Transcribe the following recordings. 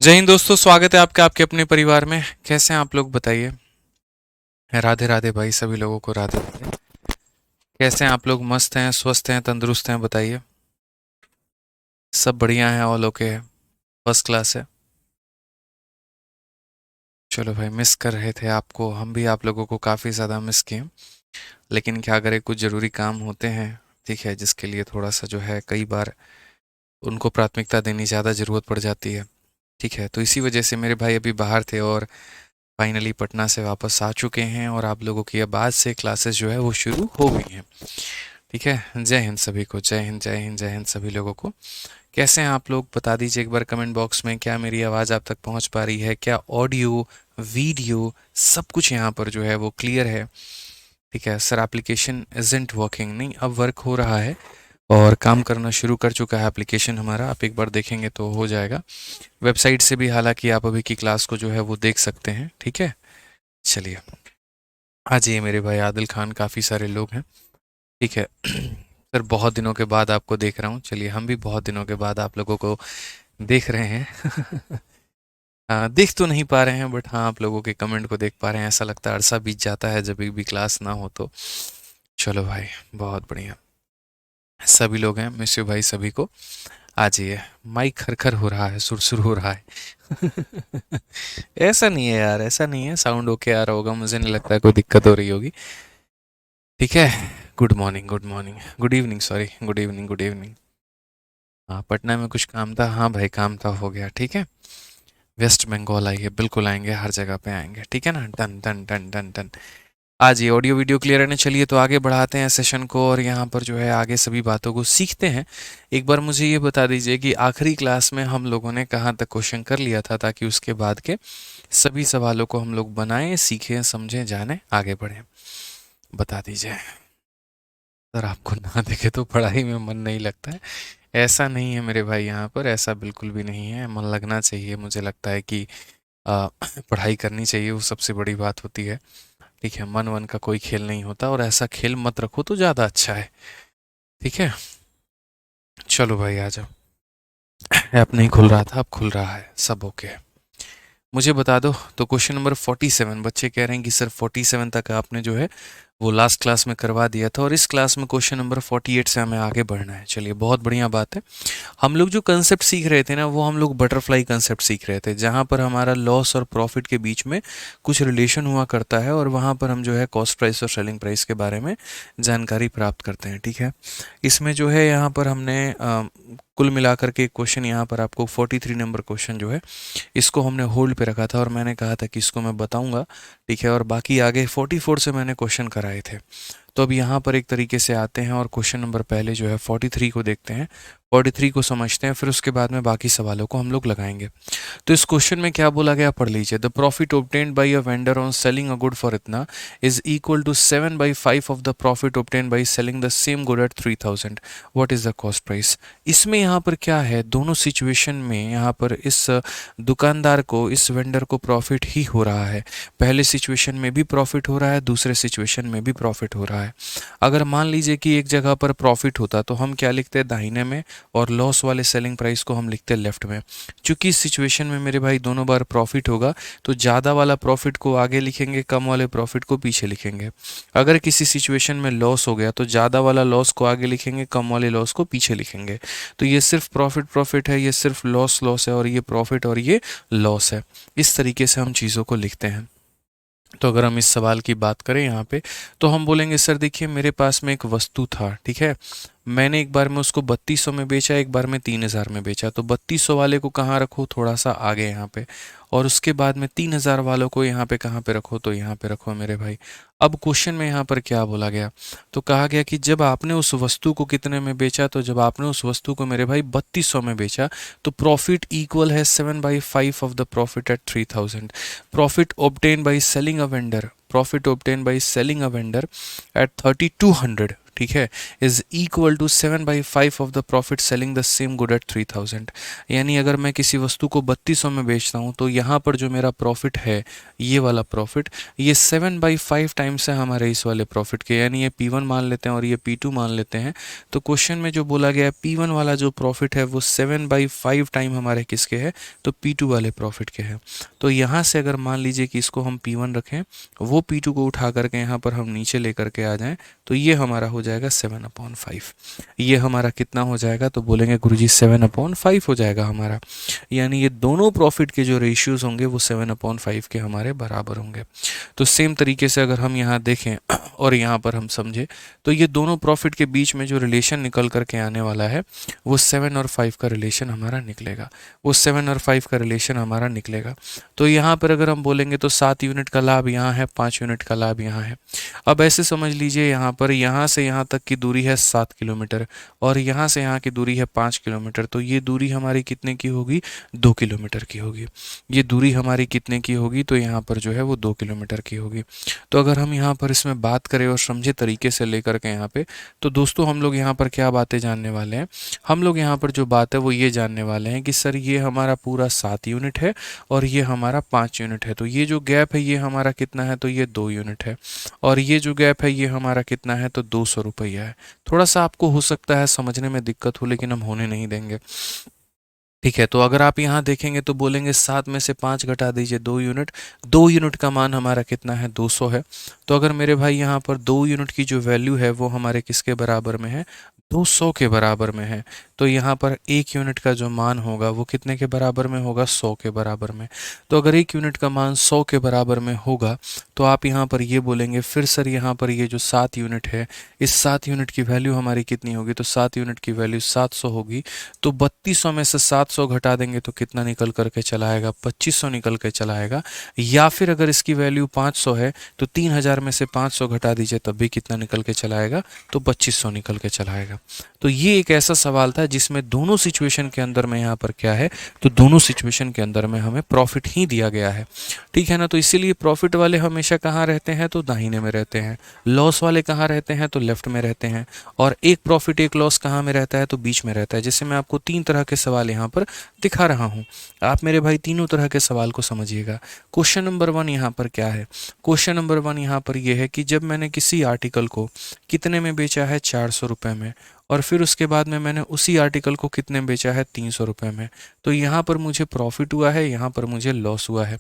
जय हिंद दोस्तों, स्वागत है आपका आपके अपने परिवार में। कैसे हैं आप लोग, बताइए। राधे राधे भाई, सभी लोगों को राधे राधे। कैसे हैं आप लोग? मस्त हैं, स्वस्थ हैं, तंदुरुस्त हैं? बताइए। सब बढ़िया है, ऑल ओके है, फर्स्ट क्लास है। चलो भाई, मिस कर रहे थे आपको, हम भी आप लोगों को काफ़ी ज़्यादा मिस किए। लेकिन क्या करें, कुछ ज़रूरी काम होते हैं, ठीक है, जिसके लिए थोड़ा सा जो है कई बार उनको प्राथमिकता देनी ज़्यादा ज़रूरत पड़ जाती है। ठीक है, तो इसी वजह से मेरे भाई अभी बाहर थे और फाइनली पटना से वापस आ चुके हैं और आप लोगों की अब आज से क्लासेस जो है वो शुरू हो गई हैं। ठीक है, जय हिंद सभी को, जय हिंद जय हिंद जय हिंद सभी लोगों को। कैसे हैं आप लोग, बता दीजिए एक बार कमेंट बॉक्स में। क्या मेरी आवाज़ आप तक पहुंच पा रही है? क्या ऑडियो, वीडियो, सब कुछ यहाँ पर जो है वो क्लियर है? ठीक है सर, एप्लीकेशन इजंट वर्किंग, नहीं अब वर्क हो रहा है और काम करना शुरू कर चुका है एप्लीकेशन हमारा। आप एक बार देखेंगे तो हो जाएगा। वेबसाइट से भी हालांकि आप अभी की क्लास को जो है वो देख सकते हैं। ठीक है, चलिए आ जाइए मेरे भाई आदिल खान, काफ़ी सारे लोग हैं। ठीक है सर, बहुत दिनों के बाद आपको देख रहा हूँ। चलिए, हम भी बहुत दिनों के बाद आप लोगों को देख रहे हैं। देख तो नहीं पा रहे हैं, बट हाँ आप लोगों के कमेंट को देख पा रहे हैं। ऐसा लगता है अरसा बीत जाता है जब भी क्लास ना हो तो। चलो भाई, बहुत बढ़िया। सभी लोग हैं, मिस यू भाई सभी को। आ जाइए। माइक खरखर हो रहा है, सुरसुर हो रहा है। ऐसा नहीं है यार, ऐसा नहीं है, साउंड ओके आ रहा होगा, मुझे नहीं लगता है कोई दिक्कत हो रही होगी। ठीक है। Good morning, good morning, good evening, sorry, good evening, good evening. हाँ, पटना में कुछ काम था। हाँ भाई, काम था, हो गया। ठीक है। वेस्ट बंगाल आइए, बिल्कुल आएंगे, हर जगह पे आएंगे। ठीक है ना, done done done done done. आज ये ऑडियो वीडियो क्लियर है ना? चलिए तो आगे बढ़ाते हैं सेशन को और यहाँ पर जो है आगे सभी बातों को सीखते हैं। एक बार मुझे ये बता दीजिए कि आखिरी क्लास में हम लोगों ने कहाँ तक क्वेश्चन कर लिया था, ताकि उसके बाद के सभी सवालों को हम लोग बनाएं, सीखें, समझें, जानें, आगे बढ़ें। बता दीजिए। सर, आपको ना देखे तो पढ़ाई में मन नहीं लगता है? ऐसा नहीं है मेरे भाई, यहाँ पर ऐसा बिल्कुल भी नहीं है। मन लगना चाहिए, मुझे लगता है कि पढ़ाई करनी चाहिए, वो सबसे बड़ी बात होती है। ठीक है, मन वन का कोई खेल नहीं होता, और ऐसा खेल मत रखो तो ज़्यादा अच्छा है। ठीक है, चलो भाई आ जाओ। ऐप नहीं खुल रहा था, अब खुल रहा है, सब ओके है। मुझे बता दो तो क्वेश्चन नंबर 47, बच्चे कह रहे हैं कि सर 47 तक आपने जो है वो लास्ट क्लास में करवा दिया था और इस क्लास में क्वेश्चन नंबर 48 से हमें आगे बढ़ना है। चलिए, बहुत बढ़िया बात है। हम लोग जो कंसेप्ट सीख रहे थे ना, वो हम लोग बटरफ्लाई कंसेप्ट सीख रहे थे, जहाँ पर हमारा लॉस और प्रॉफिट के बीच में कुछ रिलेशन हुआ करता है और वहाँ पर हम जो है कॉस्ट प्राइस और सेलिंग प्राइस के बारे में जानकारी प्राप्त करते हैं। ठीक है, इसमें जो है यहाँ पर हमने कुल मिलाकर के क्वेश्चन, यहाँ पर आपको 43 नंबर क्वेश्चन जो है इसको हमने होल्ड पे रखा था और मैंने कहा था कि इसको मैं बताऊंगा। ठीक है, और बाकी आगे 44 से मैंने क्वेश्चन कराए थे। तो अब यहाँ पर एक तरीके से आते हैं और क्वेश्चन नंबर पहले जो है 43 को देखते हैं, 43 को समझते हैं, फिर उसके बाद में बाकी सवालों को हम लोग लगाएंगे। तो इस क्वेश्चन में क्या बोला गया, पढ़ लीजिए। The profit obtained by a vendor on selling a good for इतना is equal to 7/5 of the profit obtained by selling the same good at 3000। What is the cost price? इसमें यहाँ पर क्या है, दोनों सिचुएशन में यहाँ पर इस दुकानदार को, इस वेंडर को प्रॉफिट ही हो रहा है। पहले सिचुएशन में भी प्रॉफिट हो रहा है, दूसरे सिचुएशन में भी प्रॉफिट हो रहा है। अगर मान लीजिए कि एक जगह पर प्रॉफिट होता तो हम क्या लिखते हैं, दाहिने में, और लॉस वाले सेलिंग प्राइस को हम लिखते हैं लेफ्ट में। चूंकि इस सिचुएशन में मेरे भाई दोनों बार प्रॉफिट होगा, तो ज़्यादा वाला प्रॉफिट को आगे लिखेंगे, कम वाले प्रॉफिट को पीछे लिखेंगे। अगर किसी सिचुएशन में लॉस हो गया तो ज़्यादा वाला लॉस को आगे लिखेंगे, कम वाले लॉस को पीछे लिखेंगे। तो ये सिर्फ प्रॉफिट प्रॉफिट है, ये सिर्फ लॉस लॉस है, और ये प्रॉफिट और ये लॉस है। इस तरीके से हम चीज़ों को लिखते हैं। तो अगर हम इस सवाल की बात करें यहाँ पे, तो हम बोलेंगे सर देखिए, मेरे पास में एक वस्तु था, ठीक है, मैंने एक बार में उसको 3200 में बेचा, एक बार में 3000 में बेचा। तो 3200 वाले को कहाँ रखो, थोड़ा सा आगे यहाँ पे, और उसके बाद में 3000 वालों को यहाँ पे कहाँ पे रखो, तो यहाँ पे रखो मेरे भाई। अब क्वेश्चन में यहाँ पर क्या बोला गया, तो कहा गया कि जब आपने उस वस्तु को कितने में बेचा, तो जब आपने उस वस्तु को मेरे भाई 3200 में बेचा, तो प्रॉफिट इक्वल है 7/5 of the profit at 3000। Profit obtain by selling a vendor, profit obtain by selling a vendor at 3200। ठीक है, is equal to 7/5 of the profit selling the same good at 3000। यानी अगर मैं किसी वस्तु को 3200 में बेचता हूँ तो यहाँ पर जो मेरा प्रॉफिट है, ये वाला प्रॉफिट, ये 7/5 टाइम्स है हमारे इस वाले प्रॉफिट के, यानी ये P1 मान लेते हैं और ये P2 मान लेते हैं। तो क्वेश्चन में जो बोला गया है P1 वाला जो प्रॉफिट है वो 7/5 टाइम हमारे किसके है, तो P2 वाले प्रॉफिट के हैं। तो यहाँ से अगर मान लीजिए कि इसको हम P1 रखें, वो P2 को उठा करके यहाँ पर हम नीचे लेकर के आ जाएं, तो ये हमारा हो जाएगा 7/5। ये हमारा कितना हो जाएगा, तो बोलेंगे गुरुजी 7/5 हो जाएगा हमारा। यानी ये दोनों प्रॉफिट के जो रेशियोज होंगे वो 7/5 के हमारे बराबर होंगे। तो सेम तरीके से अगर हम यहाँ देखें और यहाँ पर हम समझे, तो ये दोनों प्रॉफिट के बीच में जो रिलेशन निकल करके आने वाला है वो 7 और 5 का रिलेशन हमारा निकलेगा, वो 7 और 5 का रिलेशन हमारा निकलेगा। तो यहाँ पर अगर हम बोलेंगे तो 7 यूनिट का लाभ यहाँ है, 5 यूनिट का लाभ यहाँ है। अब ऐसे समझ लीजिए यहाँ पर यहाँ से यहाँ तक की दूरी है 7 किलोमीटर और यहाँ से यहाँ की दूरी है 5 किलोमीटर। तो ये दूरी हमारी कितने की होगी, 2 किलोमीटर की होगी। ये दूरी हमारी कितने की होगी, तो यहाँ पर जो है वो 2 किलोमीटर की होगी। तो अगर हम यहाँ पर इसमें बात करें और समझे तरीके से लेकर के यहाँ पे, तो दोस्तों हम लोग यहाँ पर क्या बातें जानने वाले हैं, हम लोग यहाँ पर जो बात है वो ये जानने वाले हैं कि सर ये हमारा पूरा 7 यूनिट है और ये हमारा 5 यूनिट है। तो ये जो गैप है ये हमारा कितना है, तो ये 2 यूनिट है। और ये जो गैप है ये हमारा कितना है, तो 200 रुपया है। थोड़ा सा आपको हो सकता है समझने में दिक्कत हो, लेकिन हम होने नहीं देंगे। ठीक है, तो अगर आप यहाँ देखेंगे तो बोलेंगे 7 में से 5 घटा दीजिए 2 यूनिट, 2 यूनिट का मान हमारा कितना है, 200 है। तो अगर मेरे भाई यहाँ पर 2 यूनिट की जो वैल्यू है वो हमारे किसके बराबर में है, 200 के बराबर में है। तो यहाँ पर 1 यूनिट का जो मान होगा वो कितने के बराबर में होगा, 100 के बराबर में। तो अगर 1 यूनिट का मान 100 के बराबर में होगा तो आप यहाँ पर ये बोलेंगे फिर सर यहाँ पर ये जो 7 यूनिट है, इस 7 यूनिट की वैल्यू हमारी कितनी होगी, तो 7 यूनिट की वैल्यू 700 होगी। तो 3200 में से 700 घटा देंगे तो कितना निकल करके चला आएगा, 2500 निकल के चला आएगा। या फिर अगर इसकी वैल्यू 500 है तो 3000 में से 500 घटा दीजिए तब भी कितना निकल के चला आएगा, तो 2500 निकल के चला आएगा। तो ये एक ऐसा सवाल था जिसमें दोनों सिचुएशन के अंदर में यहाँ पर क्या है, तो दोनों सिचुएशन के अंदर में हमें प्रॉफिट ही दिया गया है। ठीक है ना, तो इसीलिए प्रॉफिट वाले हमेशा कहाँ रहते हैं, तो दाहिने में रहते हैं। लॉस वाले कहाँ रहते हैं, तो लेफ्ट में रहते हैं। और एक प्रॉफिट एक लॉस कहाँ में रहता है, तो बीच में रहता है। जैसे मैं आपको 3 तरह के सवाल यहाँ पर दिखा रहा हूँ, आप मेरे भाई तीनों तरह के सवाल को समझिएगा। क्वेश्चन नंबर 1 यहाँ पर क्या है, क्वेश्चन नंबर 1 यहाँ पर यह है कि जब मैंने किसी आर्टिकल को कितने में बेचा है, 400 रुपये में, और फिर उसके बाद में मैंने उसी आर्टिकल को कितने में बेचा है, 300 रुपये में। तो यहाँ पर मुझे प्रॉफिट हुआ है, यहाँ पर मुझे लॉस हुआ है।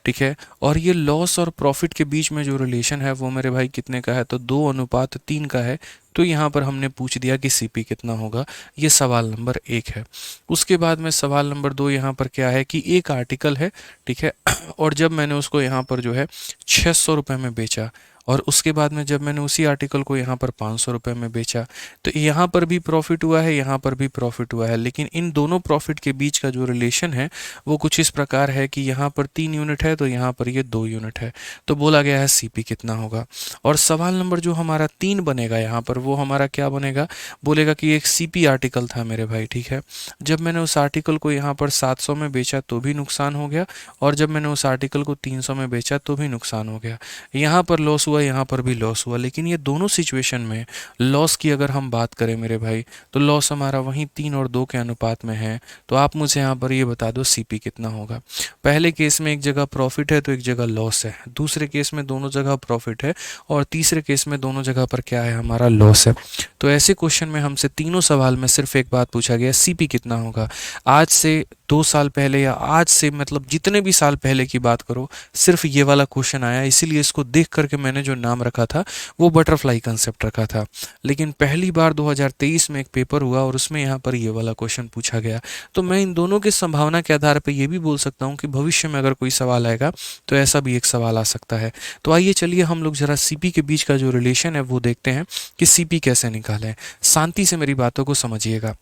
ठीक है, और ये लॉस और प्रॉफिट के बीच में जो रिलेशन है वो मेरे भाई कितने का है, तो 2:3 का है। तो यहाँ पर हमने पूछ दिया कि सीपी कितना होगा, ये सवाल नंबर 1 है। उसके बाद में सवाल नंबर 2 यहाँ पर क्या है कि एक आर्टिकल है, ठीक है, और जब मैंने उसको यहाँ पर जो है 600 रुपये में बेचा, और उसके बाद में जब मैंने उसी आर्टिकल को यहाँ पर 500 रुपये में बेचा, तो यहाँ पर भी प्रॉफिट हुआ है, यहाँ पर भी प्रॉफिट हुआ है। लेकिन इन दोनों प्रॉफिट के बीच का जो रिलेशन है वो कुछ इस प्रकार है कि यहाँ पर 3 यूनिट है तो यहाँ पर ये 2 यूनिट है। तो बोला गया है सीपी कितना होगा। और सवाल नंबर जो हमारा 3 बनेगा यहाँ पर, वो हमारा क्या बनेगा, बोलेगा कि एक सीपी आर्टिकल था मेरे भाई, ठीक है, जब मैंने उस आर्टिकल को यहाँ पर 700 में बेचा तो भी नुकसान हो गया, और जब मैंने उस आर्टिकल को 300 में बेचा तो भी नुकसान हो गया। यहाँ पर लॉस हुआ, यहाँ पर भी लॉस हुआ। लेकिन ये दोनों सिचुएशन में लॉस की अगर हम बात करें मेरे भाई, तो लॉस हमारा वहीं 3 और 2 के अनुपात में है। तो आप मुझे यहाँ पर ये बता दो सीपी कितना होगा। पहले केस में एक जगह प्रॉफिट है तो एक जगह लॉस है, दूसरे केस में दोनों जगह प्रॉफिट है, और तीसरे केस में दोनों जगह पर क्या है, हमारा लॉस है। तो ऐसे क्वेश्चन में हमसे तीनों सवाल में सिर्फ एक बात पूछा गया, सीपी कितना होगा। आज से 2 साल पहले या आज से मतलब जितने भी साल पहले की बात करो, सिर्फ ये वाला क्वेश्चन आया, इसीलिए इसको देख करके मैंने जो नाम रखा था वो बटरफ्लाई कंसेप्ट रखा था। लेकिन पहली बार 2023 में एक पेपर हुआ और उसमें यहाँ पर ये वाला क्वेश्चन पूछा गया। तो मैं इन दोनों की संभावना के आधार पर ये भी बोल सकता हूँ कि भविष्य में अगर कोई सवाल आएगा तो ऐसा भी एक सवाल आ सकता है। तो आइए चलिए हम लोग जरा सीपी के बीच का जो रिलेशन है वो देखते हैं कि सीपी कैसे निकालें। शांति से मेरी बातों को समझिएगा।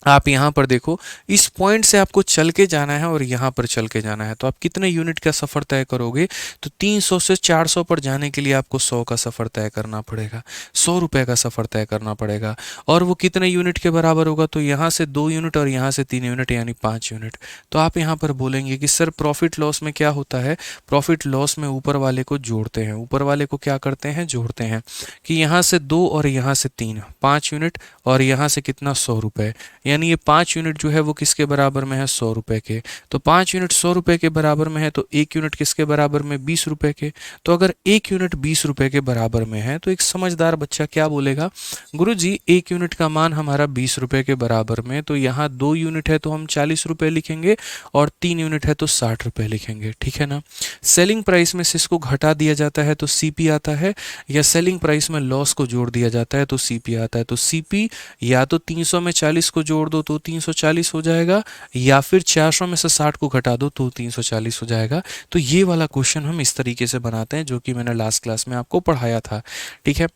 आप यहाँ पर देखो, इस पॉइंट से आपको चल के जाना है और यहाँ पर चल के जाना है, तो आप कितने यूनिट का सफ़र तय करोगे? तो 300 से 400 पर जाने के लिए आपको 100 का सफ़र तय करना पड़ेगा, 100 रुपये का सफ़र तय करना पड़ेगा। और वो कितने यूनिट के बराबर होगा? तो यहाँ से 2 यूनिट और यहाँ से 3 यूनिट, यानी 5 यूनिट। तो आप यहाँ पर बोलेंगे कि सर प्रॉफिट लॉस में क्या होता है? प्रॉफिट लॉस में ऊपर वाले को जोड़ते हैं, ऊपर वाले को क्या करते हैं? जोड़ते हैं। कि यहाँ से 2 और यहाँ से 3, 5 यूनिट, और यहाँ से कितना? 100 रुपये। यानी ये 5 यूनिट जो है वो किसके बराबर में है? 100 रुपये के। तो 5 यूनिट 100 रुपये के बराबर में है, तो 1 यूनिट किसके बराबर में? 20 रुपये के। तो अगर 1 यूनिट 20 रुपये के बराबर में है, तो एक समझदार बच्चा क्या बोलेगा? गुरुजी 1 यूनिट का मान हमारा 20 रुपये के बराबर में, तो यहाँ 2 यूनिट है तो हम 40 रुपये लिखेंगे, और 3 यूनिट है तो 60 रुपये लिखेंगे, ठीक है ना। सेलिंग प्राइस में से इसको घटा दिया जाता है तो सीपी आता है, या सेलिंग प्राइस में लॉस को जोड़ दिया जाता है तो सीपी आता है। तो सीपी या तो 300 में 40 को जोड़ दो तो 340 हो जाएगा, या फिर 400 में से 60 को घटा दो तो 340 हो जाएगा। तो ये वाला क्वेश्चन हम इस तरीके से बनाते हैं, जो कि मैंने लास्ट क्लास में आपको पढ़ाया था, ठीक है।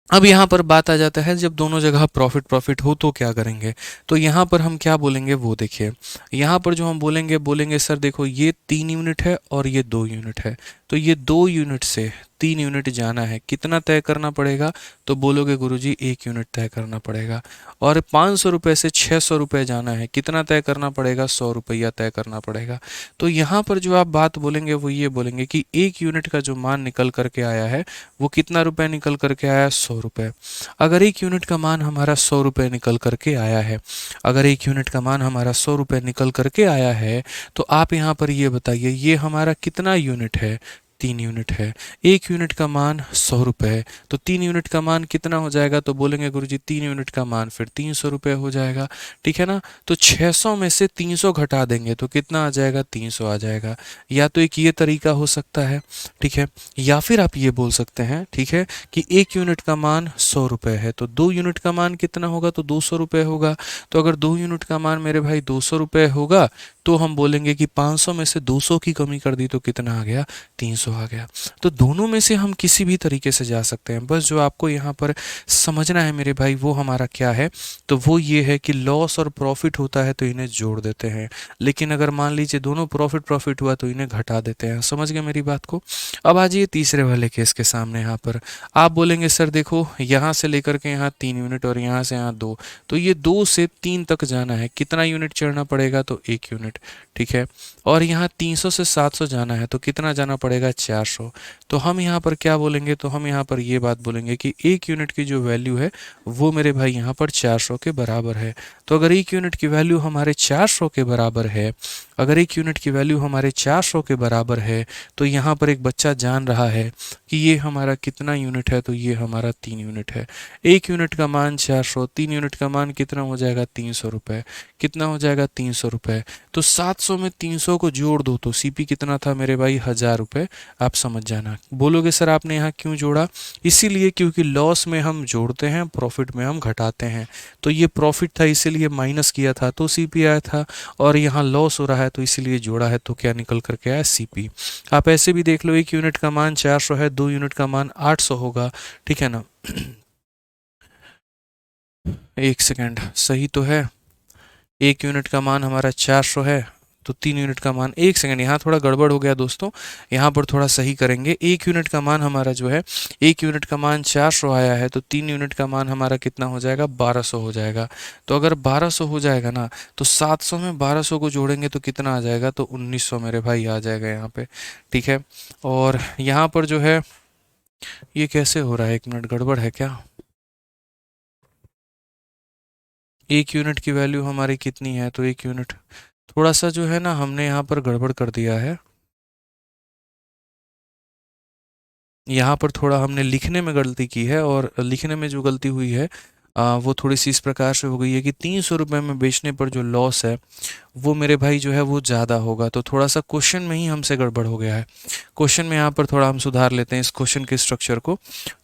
अब यहाँ पर बात आ जाता है, जब दोनों जगह प्रॉफिट प्रॉफिट हो तो क्या करेंगे? तो यहाँ पर हम क्या बोलेंगे वो देखिए। यहाँ पर जो हम बोलेंगे सर देखो, ये 3 यूनिट है और ये 2 यूनिट है, तो ये 2 यूनिट से 3 यूनिट जाना है, कितना तय करना पड़ेगा? तो बोलोगे गुरुजी 1 यूनिट तय करना पड़ेगा। और 500 रुपये से 600 रुपये जाना है, कितना तय करना पड़ेगा? 100 रुपया तय करना पड़ेगा। तो यहाँ पर जो आप बात बोलेंगे वो ये बोलेंगे कि 1 यूनिट का जो मान निकल करके आया है वो कितना रुपए निकल करके आया? 100 रुपये। अगर 1 यूनिट का मान हमारा 100 रुपये निकल करके आया है, अगर 1 यूनिट का मान हमारा 100 रुपये निकल करके आया है, तो आप यहाँ पर ये बताइए, ये हमारा कितना यूनिट है? 3 यूनिट है। 1 यूनिट का मान 100 रुपये है, तो 3 यूनिट का मान कितना हो जाएगा? तो बोलेंगे गुरुजी 3 यूनिट का मान फिर 300 रुपये हो जाएगा, ठीक है ना। तो 600 में से 300 घटा देंगे तो कितना आ जाएगा? 300 आ जाएगा। या तो एक ये तरीका हो सकता है, ठीक है, या फिर आप ये बोल सकते हैं, ठीक है, कि 1 यूनिट का मान 100 रुपये है, तो 2 यूनिट का मान कितना होगा? तो 200 रुपये होगा। तो अगर 2 यूनिट का मान मेरे भाई 200 रुपये होगा, तो हम बोलेंगे कि 500 में से 200 की कमी कर दी तो कितना आ गया? 300 आ गया। तो दोनों में से हम किसी भी तरीके से जा सकते हैं, बस जो आपको यहाँ पर समझना है मेरे भाई वो हमारा क्या है? तो वो ये है कि लॉस और प्रॉफिट होता है तो इन्हें जोड़ देते हैं, लेकिन अगर मान लीजिए दोनों प्रॉफिट प्रॉफिट हुआ तो इन्हें घटा देते हैं। समझ गए मेरी बात को? अब आ जाइए तीसरे वाले केस के सामने। यहाँ पर आप बोलेंगे सर देखो, यहाँ से लेकर के यहाँ 3 यूनिट और यहाँ से यहाँ 2, तो ये 2 से 3 तक जाना है, कितना यूनिट चढ़ना पड़ेगा? तो 1 यूनिट, ठीक है। और यहाँ 300 से 700 जाना है, तो कितना जाना पड़ेगा? 400। तो हम यहाँ पर क्या बोलेंगे? तो हम यहाँ पर ये बात बोलेंगे कि 1 यूनिट की जो वैल्यू है वो मेरे भाई यहाँ पर 400 के बराबर है। तो अगर 1 यूनिट की वैल्यू हमारे 400 के बराबर है, अगर 1 यूनिट की वैल्यू हमारे 400 के बराबर है, तो यहाँ पर एक बच्चा जान रहा है कि ये हमारा कितना यूनिट है? तो ये हमारा 3 यूनिट है। 1 यूनिट का मान 400, 3 यूनिट का मान कितना हो जाएगा? 300 रुपये। कितना हो जाएगा? 300 रुपये। तो 700 में 300 को जोड़ दो तो सीपी कितना था मेरे भाई? 1000 रुपये। आप समझ जाना। बोलोगे सर आपने यहाँ क्यों जोड़ा? इसीलिए क्योंकि लॉस में हम जोड़ते हैं, प्रॉफिट में हम घटाते हैं। तो ये प्रॉफिट था इसीलिए माइनस किया था तो सीपी आया था, और यहाँ लॉस हो रहा है तो इसीलिए जोड़ा है, तो क्या निकल करके आया? सीपी। आप ऐसे भी देख लो, 1 यूनिट का मान 400 है, 2 यूनिट का मान 800 होगा, ठीक है ना। एक सेकेंड, सही तो है? 1 यूनिट का मान हमारा 400 है, तो 3 यूनिट का मान, एक सेकेंड यहाँ थोड़ा गड़बड़ हो गया दोस्तों, यहाँ पर थोड़ा सही करेंगे। 1 यूनिट का मान हमारा जो है, 1 यूनिट का मान 400 आया है, तो 3 यूनिट का मान हमारा कितना हो जाएगा? 1200 हो जाएगा। तो अगर 1200 हो जाएगा ना, तो 700 में 1200 को जोड़ेंगे तो कितना आ जाएगा? तो 1900 मेरे भाई आ जाएगा यहाँ पे, ठीक है। और यहाँ पर जो है, ये कैसे हो रहा है? 1 मिनट, गड़बड़ है क्या? 1 यूनिट की वैल्यू हमारी कितनी है? तो 1 यूनिट, थोड़ा सा जो है ना हमने यहाँ पर गड़बड़ कर दिया है। यहाँ पर थोड़ा हमने लिखने में गलती की है, और लिखने में जो गलती हुई है वो थोड़ी सी इस प्रकार से हो गई है कि 300 रुपये में बेचने पर जो लॉस है वो मेरे भाई जो है वो ज़्यादा होगा। तो थोड़ा सा क्वेश्चन में ही हमसे गड़बड़ हो गया है। क्वेश्चन में यहाँ पर थोड़ा हम सुधार लेते हैं इस क्वेश्चन के स्ट्रक्चर को,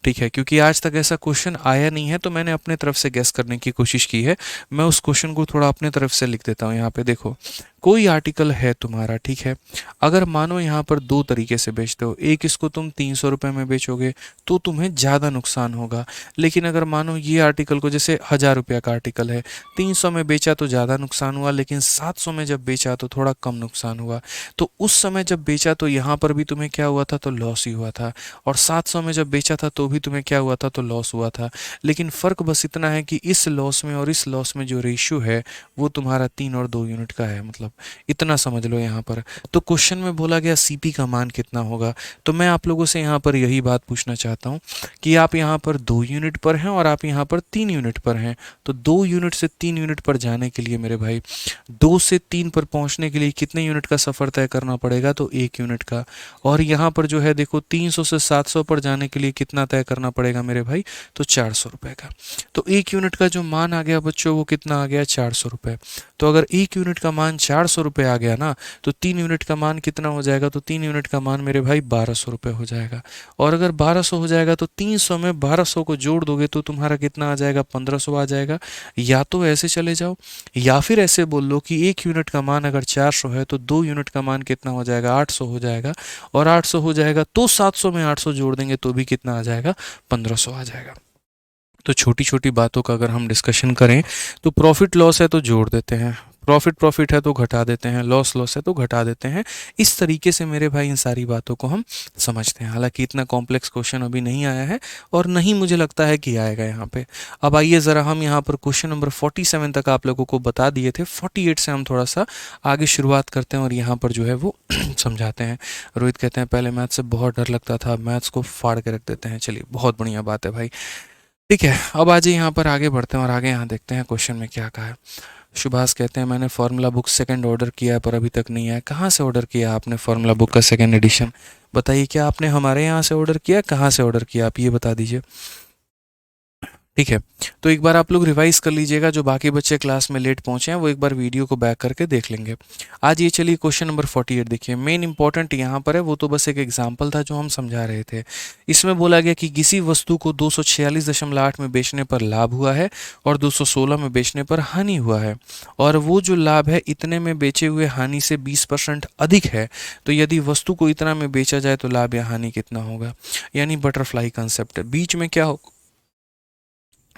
ठीक है, क्योंकि आज तक ऐसा क्वेश्चन आया नहीं है तो मैंने अपने तरफ से गेस करने की कोशिश की है। मैं उस क्वेश्चन को थोड़ा अपने तरफ से लिख देता हूँ। यहाँ पे देखो, कोई आर्टिकल है तुम्हारा, ठीक है, अगर मानो यहाँ पर 2 तरीके से बेचते हो, एक इसको तुम 300 रुपये में बेचोगे तो तुम्हें ज़्यादा नुकसान होगा, लेकिन अगर मानो ये आर्टिकल को, जैसे 1000 रुपया का आर्टिकल है, 300 में बेचा तो ज़्यादा नुकसान हुआ, लेकिन 700 में जब बेचा तो थोड़ा कम नुकसान हुआ। तो उस समय जब बेचा तो यहाँ पर भी तुम्हें क्या हुआ था, तो लॉस ही हुआ था, और 700 में जब बेचा था तो भी तुम्हें क्या हुआ था, तो लॉस हुआ था। लेकिन फ़र्क बस इतना है कि इस लॉस में और इस लॉस में जो रेशियो है वो तुम्हारा 3 और 2 यूनिट का है, मतलब इतना समझ लो यहाँ पर। तो क्वेश्चन में बोला गया सीपी का मान कितना होगा, तो मैं आप लोगों से यहाँ पर यही बात पूछना चाहता हूँ कि आप यहाँ पर 2 यूनिट पर हैं और आप यहाँ पर 3 यूनिट पर हैं। तो 2 यूनिट से 3 यूनिट पर जाने के लिए मेरे भाई, 2 से 3 पर पहुँचने के लिए कितने यूनिट का सफ़र तय करना पड़ेगा, तो 1 यूनिट का। और यहाँ पर जो है देखो 300 से 700 पर जाने के लिए कितना तय करना पड़ेगा मेरे भाई, तो 400 रुपये का। तो 1 यूनिट का जो मान आ गया बच्चों वो कितना आ गया, 400 रुपये। तो अगर 1 यूनिट का मान 400 रुपये आ गया ना, तो 3 यूनिट का मान कितना हो जाएगा, तो 3 यूनिट का मान मेरे भाई 1200 रुपये हो जाएगा। और अगर 1200 हो जाएगा तो 300 में 1200 को जोड़ दोगे तो तुम्हारा कितना आ जाएगा, 1500 आ जाएगा। या तो ऐसे चले जाओ या फिर ऐसे बोल लो कि 1 यूनिट का मान अगर 400 है तो 2 यूनिट का मान कितना हो जाएगा, 800 हो जाएगा। और 800 हो जाएगा तो 700 में 800 जोड़ देंगे तो भी कितना आ जाएगा, 1500 आ जाएगा। तो छोटी छोटी बातों का अगर हम डिस्कशन करें तो प्रॉफिट लॉस है तो जोड़ देते हैं, प्रॉफिट प्रॉफिट है तो घटा देते हैं, लॉस लॉस है तो घटा देते हैं। इस तरीके से मेरे भाई इन सारी बातों को हम समझते हैं। हालांकि इतना कॉम्प्लेक्स क्वेश्चन अभी नहीं आया है और नहीं मुझे लगता है कि आएगा यहाँ पे। अब आइए ज़रा हम यहाँ पर क्वेश्चन नंबर 47 तक आप लोगों को बता दिए थे, 48 से हम थोड़ा सा आगे शुरुआत करते हैं और यहाँ पर जो है वो समझाते हैं। रोहित कहते हैं पहले मैथ्स से बहुत डर लगता था, मैथ्स को फाड़ के रख देते हैं। चलिए बहुत बढ़िया बात है भाई, ठीक है। अब आज यहाँ पर आगे बढ़ते हैं और आगे यहाँ देखते हैं क्वेश्चन में क्या कहा है। सुभाष कहते हैं मैंने फार्मूला बुक सेकंड ऑर्डर किया है पर अभी तक नहीं आया। कहाँ से ऑर्डर किया आपने फार्मूला बुक का सेकंड एडिशन, बताइए। क्या आपने हमारे यहाँ से ऑर्डर किया, कहाँ से ऑर्डर किया, आप ये बता दीजिए, ठीक है। तो एक बार आप लोग रिवाइज कर लीजिएगा, जो बाकी बच्चे क्लास में लेट पहुंचे हैं वो एक बार वीडियो को बैक करके देख लेंगे। आज ये चलिए क्वेश्चन नंबर 48 देखिए। मेन इंपॉर्टेंट यहाँ पर है, वो तो बस एक एग्जांपल था जो हम समझा रहे थे। इसमें बोला गया कि किसी वस्तु को 246.8 में बेचने पर लाभ हुआ है और 216 में बेचने पर हानि हुआ है, और वो जो लाभ है इतने में बेचे हुए हानि से 20% अधिक है। तो यदि वस्तु को इतना में बेचा जाए तो लाभ या हानि कितना होगा, यानी बटरफ्लाई कंसेप्ट है। बीच में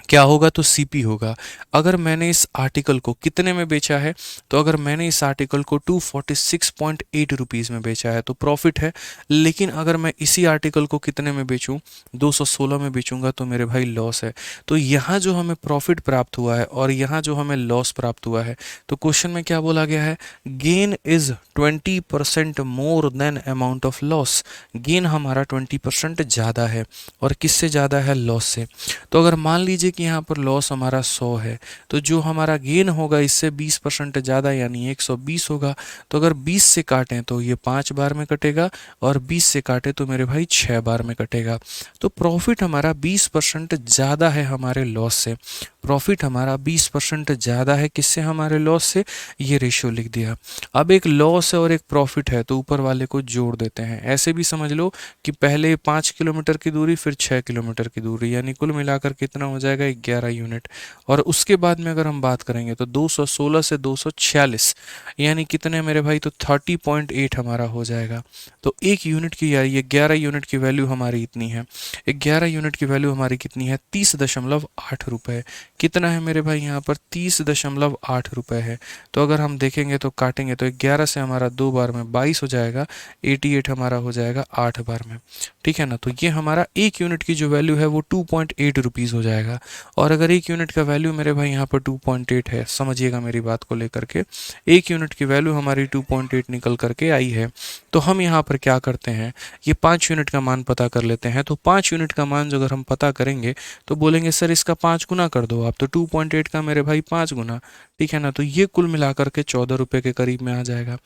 क्या होगा, तो सीपी होगा। अगर मैंने इस आर्टिकल को कितने में बेचा है, तो अगर मैंने इस आर्टिकल को 246.8 रुपीज़ में बेचा है तो प्रॉफिट है। लेकिन अगर मैं इसी आर्टिकल को कितने में बेचूं, 216 में बेचूंगा तो मेरे भाई लॉस है। तो यहाँ जो हमें प्रॉफिट प्राप्त हुआ है और यहाँ जो हमें लॉस प्राप्त हुआ है, तो क्वेश्चन में क्या बोला गया है, gain is 20% more than amount of loss. Gain हमारा 20% ज़्यादा है, और किससे ज़्यादा है, लॉस से। तो अगर मान लीजिए कि यहाँ पर लॉस हमारा 100 है, तो जो हमारा गेन होगा इससे 20% ज़्यादा यानी 120 होगा। तो अगर 20 से काटें तो ये 5 बार में कटेगा, और 20 से काटे तो मेरे भाई 6 बार में कटेगा। तो प्रॉफिट हमारा 20% ज़्यादा है हमारे लॉस से। प्रॉफिट हमारा 20% ज़्यादा है किससे, हमारे लॉस से। ये रेशियो लिख दिया। अब एक लॉस है और एक प्रॉफिट है तो ऊपर वाले को जोड़ देते हैं। ऐसे भी समझ लो कि पहले 5 किलोमीटर की दूरी फिर 6 किलोमीटर की दूरी, यानी कुल मिलाकर कितना हो जाएगा, 11 यूनिट। और उसके बाद में अगर हम बात करेंगे तो 216 से 246 यानी कितने मेरे भाई, तो 30.8 हमारा हो जाएगा। तो एक यूनिट की, यार ये 11 यूनिट की वैल्यू हमारी इतनी है, 11 यूनिट की वैल्यू हमारी कितनी है, 30.8 रुपये। कितना है मेरे भाई यहाँ पर, 30.8 रुपये है। तो अगर हम देखेंगे तो काटेंगे तो 11 से हमारा 2 बार में 22 हो जाएगा, 88 हमारा हो जाएगा 8 बार में, ठीक है ना। तो ये हमारा एक यूनिट की जो वैल्यू है वो 2.8 रुपीज़ हो जाएगा। और अगर एक यूनिट का वैल्यू मेरे भाई यहाँ पर 2.8 है, समझिएगा मेरी बात को लेकर के, एक यूनिट की वैल्यू हमारी 2.8 निकल करके आई है, तो हम यहाँ पर क्या करते हैं, ये 5 यूनिट का मान पता कर लेते हैं। तो 5 यूनिट का मान जो अगर हम पता करेंगे तो बोलेंगे सर इसका 5 गुना कर दो आप, तो 2.8 का मेरे भाई 5 गुना, ठीक है ना। तो ये कुल मिलाकर के 14 रुपये के करीब में आ जाएगा,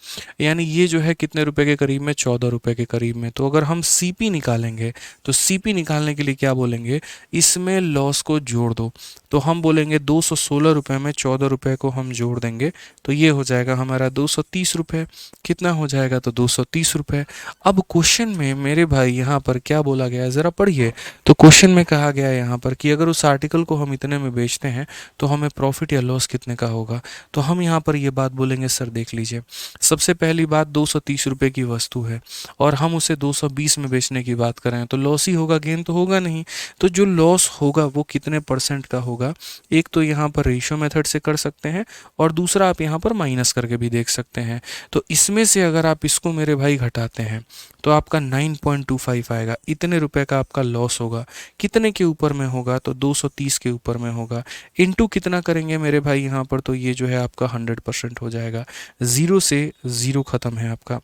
यानी ये जो है कितने रुपए के करीब में, 14 रुपये के करीब में। तो अगर हम सीपी निकालेंगे तो सीपी निकालने के लिए क्या बोलेंगे, इसमें लॉस को जोड़ दो। तो हम बोलेंगे 216 रुपये में 14 रुपये को हम जोड़ देंगे तो ये हो जाएगा हमारा 230 रुपये। कितना हो जाएगा, तो 230 रुपये। अब क्वेश्चन में मेरे भाई यहाँ पर क्या बोला गया है ज़रा पढ़िए। तो क्वेश्चन में कहा गया है यहाँ पर कि अगर उस आर्टिकल को हम इतने में बेच बेचते हैं तो हमें प्रॉफिट या लॉस कितने का होगा। तो हम यहाँ पर ये बात बोलेंगे, सर देख लीजिए, सबसे पहली बात 230 रुपये की वस्तु है और हम उसे 220 में बेचने की बात करें तो लॉस ही होगा, गेन तो होगा नहीं। तो जो लॉस होगा वो कितने परसेंट का होगा, एक तो यहाँ पर रेशियो मेथड से कर सकते हैं और दूसरा आप यहाँ पर माइनस करके भी देख सकते हैं। तो इसमें से अगर आप इसको मेरे भाई घटाते हैं तो आपका 9.25 आएगा, इतने रुपए का आपका लॉस होगा। कितने के ऊपर में होगा, तो 230 के ऊपर में होगा। इनटू कितना करेंगे मेरे भाई यहाँ पर, तो ये जो है आपका 100% हो जाएगा, जीरो से जीरो खत्म है आपका।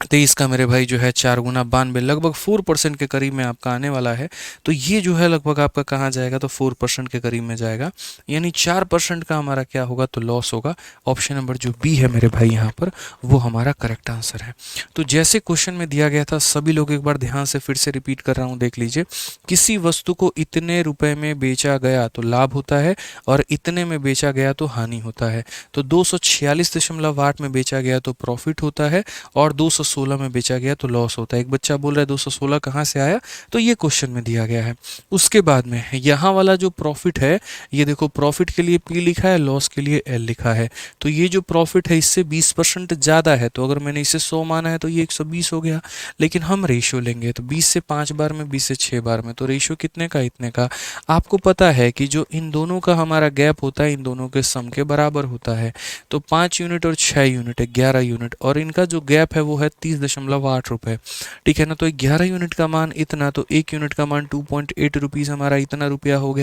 23 का मेरे भाई जो है 4 गुना 92, लगभग 4% के करीब में आपका आने वाला है। तो ये जो है लगभग आपका कहाँ जाएगा, तो 4% के करीब में जाएगा, यानी 4% का हमारा क्या होगा, तो लॉस होगा। ऑप्शन नंबर जो बी है मेरे भाई यहाँ पर वो हमारा करेक्ट आंसर है। तो जैसे क्वेश्चन में दिया गया था, सभी लोग एक बार ध्यान से फिर से रिपीट कर रहा हूँ, देख लीजिए। किसी वस्तु को इतने रुपए में बेचा गया तो लाभ होता है और इतने में बेचा गया तो हानि होता है। तो 246.8 में बेचा गया तो प्रॉफिट होता है और 216 में बेचा गया तो लॉस होता है। एक बच्चा बोल रहा है 216 कहाँ से आया, तो ये क्वेश्चन में दिया गया है। उसके बाद में यहाँ वाला जो प्रॉफिट है, ये देखो प्रॉफिट के लिए P लिखा है, लॉस के लिए L लिखा है। तो ये जो प्रॉफिट है इससे 20% ज़्यादा है, तो अगर मैंने इसे 100 माना है तो ये 120 हो गया। लेकिन हम रेशियो लेंगे तो 20 से 5 बार में, 20 से 6 बार में, तो रेशियो कितने का, इतने का। आपको पता है कि जो इन दोनों का हमारा गैप होता है इन दोनों के सम के बराबर होता है। तो 5 यूनिट और 6 यूनिट है 11 यूनिट, और इनका जो गैप है वो है 30.8 रुपये। ठीक है ना। तो 11 यूनिट का मान इतना, तो 1 यूनिट का मान 2.8 रुपीज़, हमारा इतना रुपया हो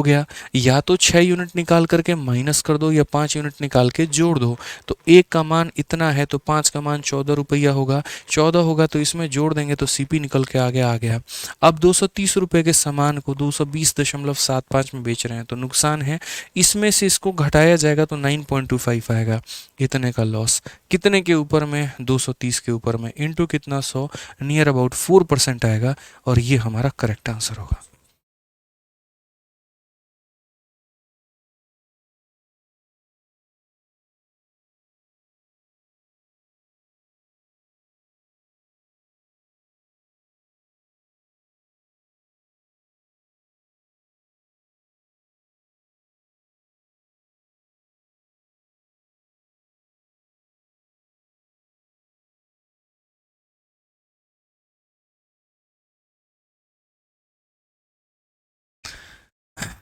गया। या तो 6 यूनिट निकाल करके माइनस कर दो या 5 यूनिट निकाल के जोड़ दो। तो 1 का मान इतना है तो 5 का मान 14 रुपया होगा। 14 होगा तो इसमें जोड़ देंगे तो CP निकल के आ गया। अब 230 रुपये के सामान को 220.75 में बेच रहे हैं तो नुकसान है, इसमें से इसको घटाया जाएगा तो 9.25 आएगा, इतने का लॉस। कितने के ऊपर में, 230 के ऊपर में, इंटू कितना 100, नियर अबाउट 4% आएगा और ये हमारा करेक्ट आंसर होगा।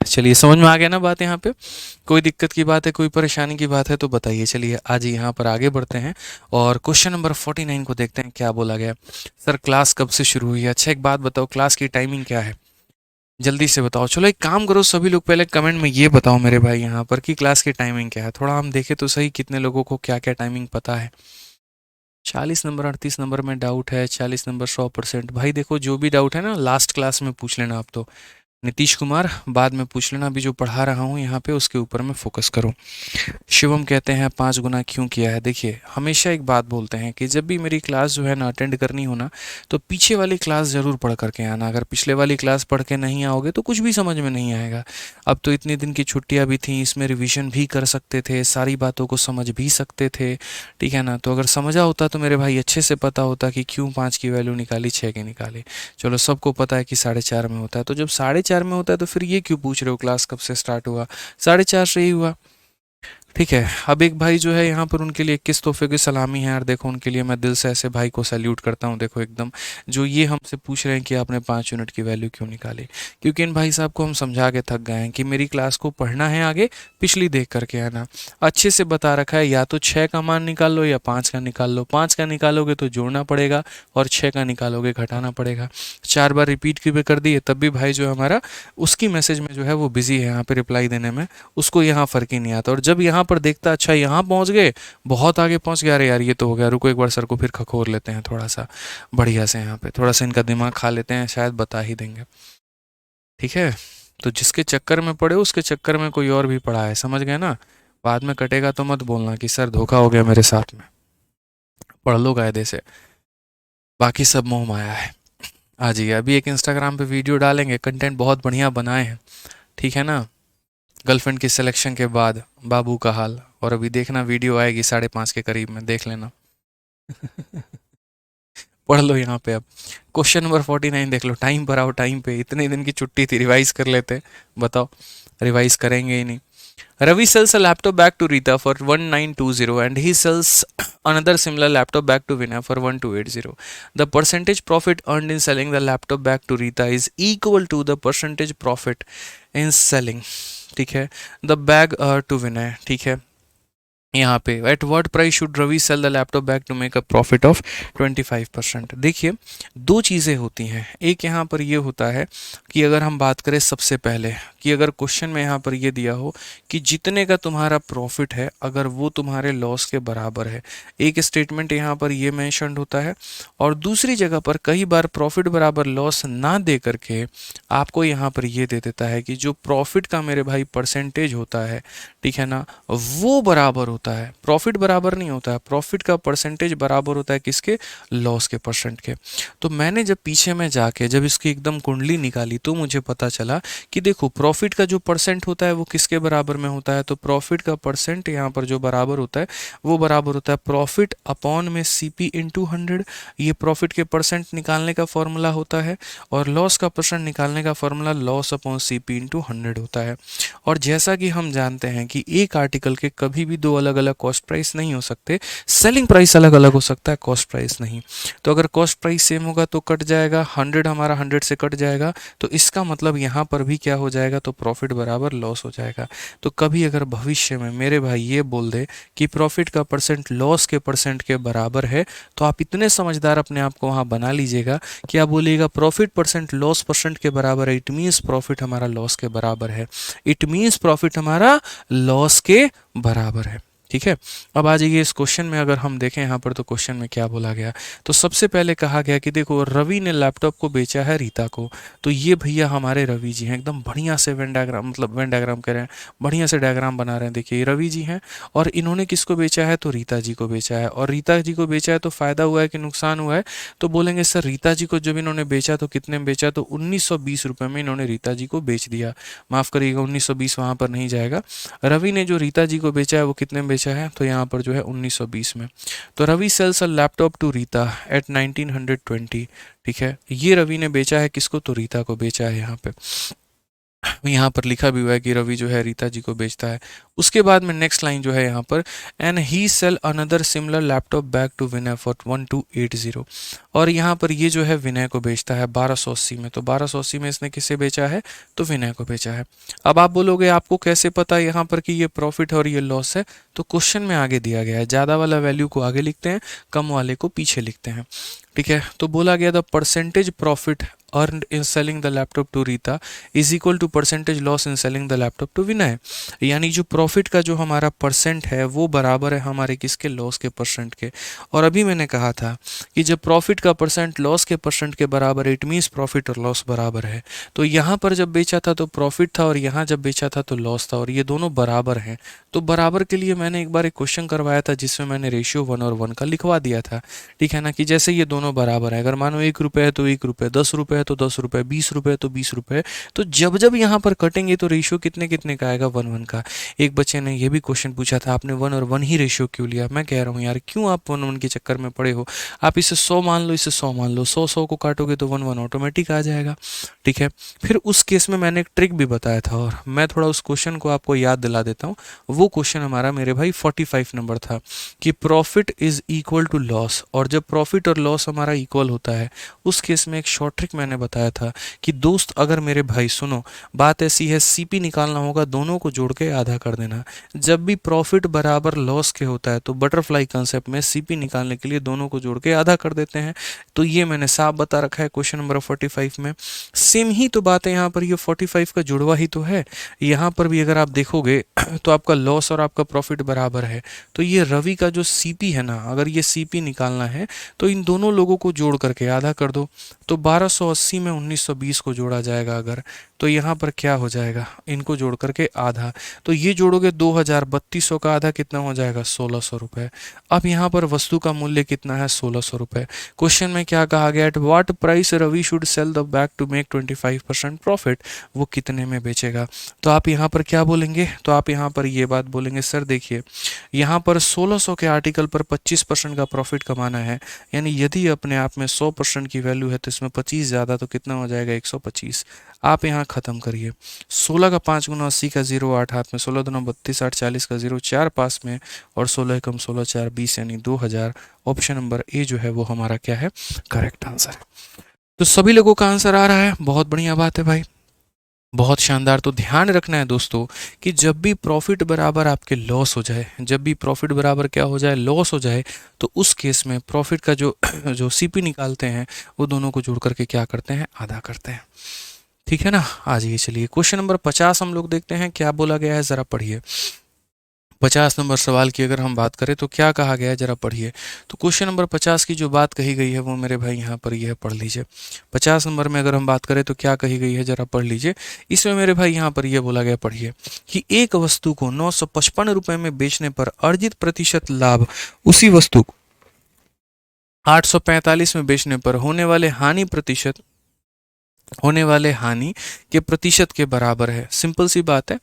चलिए समझ में आ गया ना बात यहाँ पे। कोई दिक्कत की बात है, कोई परेशानी की बात है तो बताइए। चलिए आज यहाँ पर आगे बढ़ते हैं और क्वेश्चन नंबर 49 को देखते हैं क्या बोला गया। सर क्लास कब से शुरू हुई है, अच्छा एक बात बताओ, क्लास की टाइमिंग क्या है, जल्दी से बताओ। चलो एक काम करो, सभी लोग पहले कमेंट में ये बताओ मेरे भाई यहाँ पर कि क्लास की टाइमिंग क्या है, थोड़ा हम देखें तो सही कितने लोगों को क्या क्या टाइमिंग पता है। 40 नंबर 38 नंबर में डाउट है, 40 नंबर 100%। भाई देखो जो भी डाउट है ना लास्ट क्लास में पूछ लेना आप, तो नीतीश कुमार बाद में पूछ लेना, अभी जो पढ़ा रहा हूँ यहाँ पे उसके ऊपर में फोकस करो। शिवम कहते हैं 5 गुना क्यों किया है। देखिए हमेशा एक बात बोलते हैं कि जब भी मेरी क्लास जो है ना अटेंड करनी हो ना, तो पीछे वाली क्लास ज़रूर पढ़ करके आना। अगर पिछले वाली क्लास पढ़ के नहीं आओगे तो कुछ भी समझ में नहीं आएगा। अब तो इतने दिन की छुट्टियाँ भी थी, इसमें रिवीजन भी कर सकते थे, सारी बातों को समझ भी सकते थे। ठीक है ना। तो अगर समझा होता तो मेरे भाई अच्छे से पता होता कि क्यों 5 की वैल्यू निकाली, 6 की निकाली। चलो सबको पता है कि 4:30 में होता है, तो जब 4:30 में होता है तो फिर ये क्यों पूछ रहे हो क्लास कब से स्टार्ट हुआ, 4:30 से ही हुआ। ठीक है। अब एक भाई जो है यहाँ पर उनके लिए 21 तोहफे की सलामी है यार, देखो उनके लिए मैं दिल से ऐसे भाई को सैल्यूट करता हूँ। देखो एकदम जो ये हमसे पूछ रहे हैं कि आपने 5 यूनिट की वैल्यू क्यों निकाली, क्योंकि इन भाई साहब को हम समझा के थक गए हैं कि मेरी क्लास को पढ़ना है आगे, पिछली देख करके आना। अच्छे से बता रखा है, या तो 6 का मान निकाल लो या 5 का निकाल लो। 5 का निकालोगे तो जोड़ना पड़ेगा और 6 का निकालोगे घटाना पड़ेगा। 4 बार रिपीट की भी कर दिए तब भी भाई जो हमारा उसकी मैसेज में जो है वो बिजी है यहाँ पे रिप्लाई देने में, उसको यहाँ फ़र्क ही नहीं आता। और जब यहाँ पर देखता अच्छा यहाँ पहुँच गए, बहुत आगे पहुँच गया, अरे यार ये तो हो गया, रुको एक बार सर को फिर खखोर लेते हैं थोड़ा सा बढ़िया से, यहाँ पे थोड़ा सा इनका दिमाग खा लेते हैं, शायद बता ही देंगे। ठीक है। तो जिसके चक्कर में पड़े उसके चक्कर में कोई और भी पड़ा है, समझ गए ना। बाद में कटेगा तो मत बोलना कि सर धोखा हो गया मेरे साथ में। पढ़ लो कायदे से, बाकी सब मोह माया है। आ जाइए, अभी एक इंस्टाग्राम पे वीडियो डालेंगे, कंटेंट बहुत बढ़िया बनाए हैं। ठीक है ना। गर्लफ्रेंड की सिलेक्शन के बाद बाबू का हाल, और अभी देखना वीडियो आएगी 5:30 के करीब में, देख लेना। पढ़ लो यहाँ पे। अब क्वेश्चन नंबर 49 देख लो, टाइम पर आओ टाइम पे, इतने दिन की छुट्टी थी, रिवाइज कर लेते। बताओ, रिवाइज करेंगे ही नहीं। Ravi sells a laptop bag to Rita for 1920 and he sells another similar laptop bag to Vinay for 1280. The percentage profit earned in selling the laptop bag to Rita is equal to the percentage profit in selling, ठीक है, the bag to Vinay, ठीक है, यहाँ पे at what price should Ravi sell the laptop bag to make a profit of 25%। देखिए, दो चीज़ें होती हैं। एक यहाँ पर ये होता है कि अगर हम बात करें सबसे पहले कि अगर क्वेश्चन में यहाँ पर ये दिया हो कि जितने का तुम्हारा प्रॉफिट है अगर वो तुम्हारे लॉस के बराबर है, एक स्टेटमेंट यहाँ पर ये मैंशनड होता है। और दूसरी जगह पर कई बार प्रॉफिट बराबर लॉस ना दे करके आपको यहाँ पर ये दे देता है कि जो प्रॉफिट का मेरे भाई परसेंटेज होता है, ठीक है ना, वो बराबर होता है, प्रॉफिट बराबर नहीं होता है, प्रॉफिट का परसेंटेज बराबर होता है किसके, लॉस के परसेंट के। तो मैंने जब पीछे में जाके जब इसकी एकदम कुंडली निकाली तो मुझे पता चला कि देखो प्रॉफिट का जो परसेंट होता है वो किसके बराबर में होता है, तो प्रॉफिट का परसेंट यहाँ पर जो बराबर होता है वो बराबर होता है प्रॉफिट अपॉन में सीपी इंटू 100। ये प्रॉफिट के परसेंट निकालने का फॉर्मूला होता है और लॉस का परसेंट निकालने का formula loss upon CP into 100 होता है। और जैसा कि हम जानते हैं कि एक आर्टिकल के कभी भी दो अलग अलग कॉस्ट प्राइस नहीं हो सकते, सेलिंग प्राइस अलग अलग हो सकता है, कॉस्ट प्राइस नहीं। तो अगर कॉस्ट प्राइस सेम होगा तो कट जाएगा 100, हमारा 100 से कट जाएगा, तो इसका मतलब यहाँ पर भी क्या हो जाएगा, तो प्रॉफिट बराबर लॉस हो जाएगा। तो कभी अगर भविष्य में मेरे भाई ये बोल दे कि प्रॉफिट का परसेंट लॉस के परसेंट के बराबर है, तो आप इतने समझदार अपने आप को वहाँ बना लीजिएगा कि आप बोलिएगा प्रॉफिट परसेंट लॉस परसेंट के बराबर है, इट मीन्स प्रॉफिट हमारा लॉस के बराबर है, इट मीन्स प्रॉफिट हमारा लॉस के बराबर है। ठीक है, अब आ जाइए इस क्वेश्चन में, अगर हम देखें यहाँ पर तो क्वेश्चन में क्या बोला गया। तो सबसे पहले कहा गया कि देखो रवि ने लैपटॉप को बेचा है रीता को। तो ये भैया हमारे रवि जी हैं, एकदम बढ़िया से वेन डायग्राम, मतलब वेन डायग्राम कह रहे हैं, बढ़िया से डायग्राम बना रहे हैं। देखिए रवि जी हैं और इन्होंने किसको बेचा है, तो रीता जी को बेचा है। और रीता जी को बेचा है तो फायदा हुआ है कि नुकसान हुआ है, तो बोलेंगे सर रीता जी को जब इन्होंने बेचा तो कितने में बेचा, तो 1920 रुपये में इन्होंने रीता जी को बेच दिया। माफ़ करिएगा 1920 वहाँ पर नहीं जाएगा। रवि ने जो रीता जी को बेचा है वो कितने में बेचा है, तो यहाँ पर जो है 1920 में। तो Ravi sells a laptop to Rita at 1920। ठीक है, ये रवि ने बेचा है किसको, तो रीता को बेचा है। यहाँ पर लिखा भी हुआ है कि रवि जो है रीता जी को बेचता है। उसके बाद में नेक्स्ट लाइन जो है यहाँ पर, and he sell another similar laptop back to Vinay for 1280। और यहाँ पर ये जो है विनय को बेचता है 1280 में। तो 1280 में इसने किसे बेचा है, तो विनय को बेचा है। अब आप बोलोगे आपको कैसे पता यहाँ पर कि ये प्रॉफिट और ये लॉस है, तो क्वेश्चन में आगे दिया गया है, ज़्यादा वाला वैल्यू को आगे लिखते हैं, कम वाले को पीछे लिखते हैं। ठीक है, तो बोला गया the percentage profit earned in selling the laptop to Rita is equal to percentage loss in selling the laptop to Vinay। यानी जो प्रॉफिट का जो हमारा परसेंट है वो बराबर है हमारे किसके, लॉस के परसेंट के। और अभी मैंने कहा था कि जब प्रॉफिट का परसेंट लॉस के परसेंट के बराबर है, इट मीन्स प्रॉफिट और लॉस बराबर है। तो यहाँ पर जब बेचा था तो प्रॉफिट था और यहाँ जब बेचा था तो लॉस था, और ये दोनों बराबर हैं। तो बराबर के लिए मैंने एक बार एक क्वेश्चन करवाया था जिसमें मैंने रेशियो 1 और 1 का लिखवा दिया था। ठीक है ना, कि जैसे ये दोनों बराबर है, अगर मानो 1 रुपये है तो 1 रुपये, 10 रुपये है तो 10 रुपये, 20 रुपये है तो 20 रुपये, तो जब जब यहाँ पर कटेंगे तो रेशियो कितने कितने का आएगा, 1 1 का। एक बच्चे ने ये भी क्वेश्चन पूछा था, आपने 1 और 1 ही रेशियो क्यों लिया। मैं कह रहा हूँ यार क्यों आप 1 1 के चक्कर में पड़े हो, आप इसे 100 मान लो, इसे 100 मान लो, 100 100 को काटोगे तो 1 1 ऑटोमेटिक आ जाएगा। ठीक है, फिर उस केस में मैंने एक ट्रिक भी बताया था और मैं थोड़ा उस क्वेश्चन को आपको याद दिला देता हूँ। वो क्वेश्चन हमारा मेरे भाई 45 नंबर था कि profit is equal to loss. और जब प्रॉफिट और लॉस हमारा इक्वल होता है उस केस में एक शॉर्ट ट्रिक मैंने बताया था कि दोस्त अगर मेरे भाई सुनो, बात ऐसी है, सीपी निकालना होगा, दोनों को जोड़ के आधा कर देना। जब भी प्रॉफिट बराबर लॉस के होता है तो बटरफ्लाई कंसेप्ट में सीपी निकालने के लिए दोनों को जोड़ के आधा कर देते हैं। तो ये मैंने साफ बता रखा है क्वेश्चन नंबर 45 में। सेम ही तो बात है यहाँ पर, ये 45 का जुड़वा ही तो है। यहाँ पर भी अगर आप देखोगे तो आपका लॉस और आपका प्रॉफिट बराबर है। तो ये रवि का जो सीपी है ना, अगर ये सीपी निकालना है तो इन दोनों लोगों को जोड़ करके आधा कर दो। तो 1280 में 1920 को जोड़ा जाएगा अगर, तो यहाँ पर क्या हो जाएगा, इनको जोड़ करके आधा, तो ये जोड़ोगे 2000, 3200 का आधा कितना हो जाएगा, 1600 रुपये। अब यहाँ पर वस्तु का मूल्य कितना है, 1600 रुपये। क्वेश्चन में क्या कहा गया, at what price Ravi should sell the bag to make 25% profit, वो कितने में बेचेगा। तो आप यहाँ पर क्या बोलेंगे, तो आप यहाँ पर ये बात बोलेंगे, सर देखिए यहाँ पर 1600 के आर्टिकल पर 25% का प्रॉफिट कमाना है, यानी यदि अपने आप में 100% की वैल्यू है तो इसमें 25 ज़्यादा, तो कितना हो जाएगा, 125। आप यहाँ ख़त्म करिए, 16 का 5 गुना 80 का 0 8 हाथ में, 16 दुना 32 8 40 का 0 4 पास में, और 16 कम 16 4 20 यानी 2000। ऑप्शन नंबर ए जो है वो हमारा क्या है, करेक्ट आंसर है। तो सभी लोगों का आंसर आ रहा है, बहुत बढ़िया बात है भाई, बहुत शानदार। तो ध्यान रखना है दोस्तों कि जब भी प्रॉफिट बराबर आपके लॉस हो जाए, जब भी प्रॉफिट बराबर क्या हो जाए, लॉस हो जाए, तो उस केस में प्रॉफिट का जो जो सीपी निकालते हैं वो दोनों को जोड़ करके क्या करते हैं, आधा करते हैं। ठीक है ना। आ जाइए, चलिए क्वेश्चन नंबर 50 हम लोग देखते हैं क्या बोला गया है, ज़रा पढ़िए। 50 नंबर सवाल की अगर हम बात करें तो क्या कहा गया है, जरा पढ़िए। तो क्वेश्चन नंबर 50 की जो बात कही गई है वो मेरे भाई यहाँ पर ये है, पढ़ लीजिए। 50 नंबर में अगर हम बात करें तो क्या कही गई है, जरा पढ़ लीजिए। इसमें मेरे भाई यहाँ पर ये बोला गया, पढ़िए, कि एक वस्तु को 955 रुपये में बेचने पर अर्जित प्रतिशत लाभ उसी वस्तु को 845 में बेचने पर होने वाले हानि के प्रतिशत के बराबर है। सिंपल सी बात है,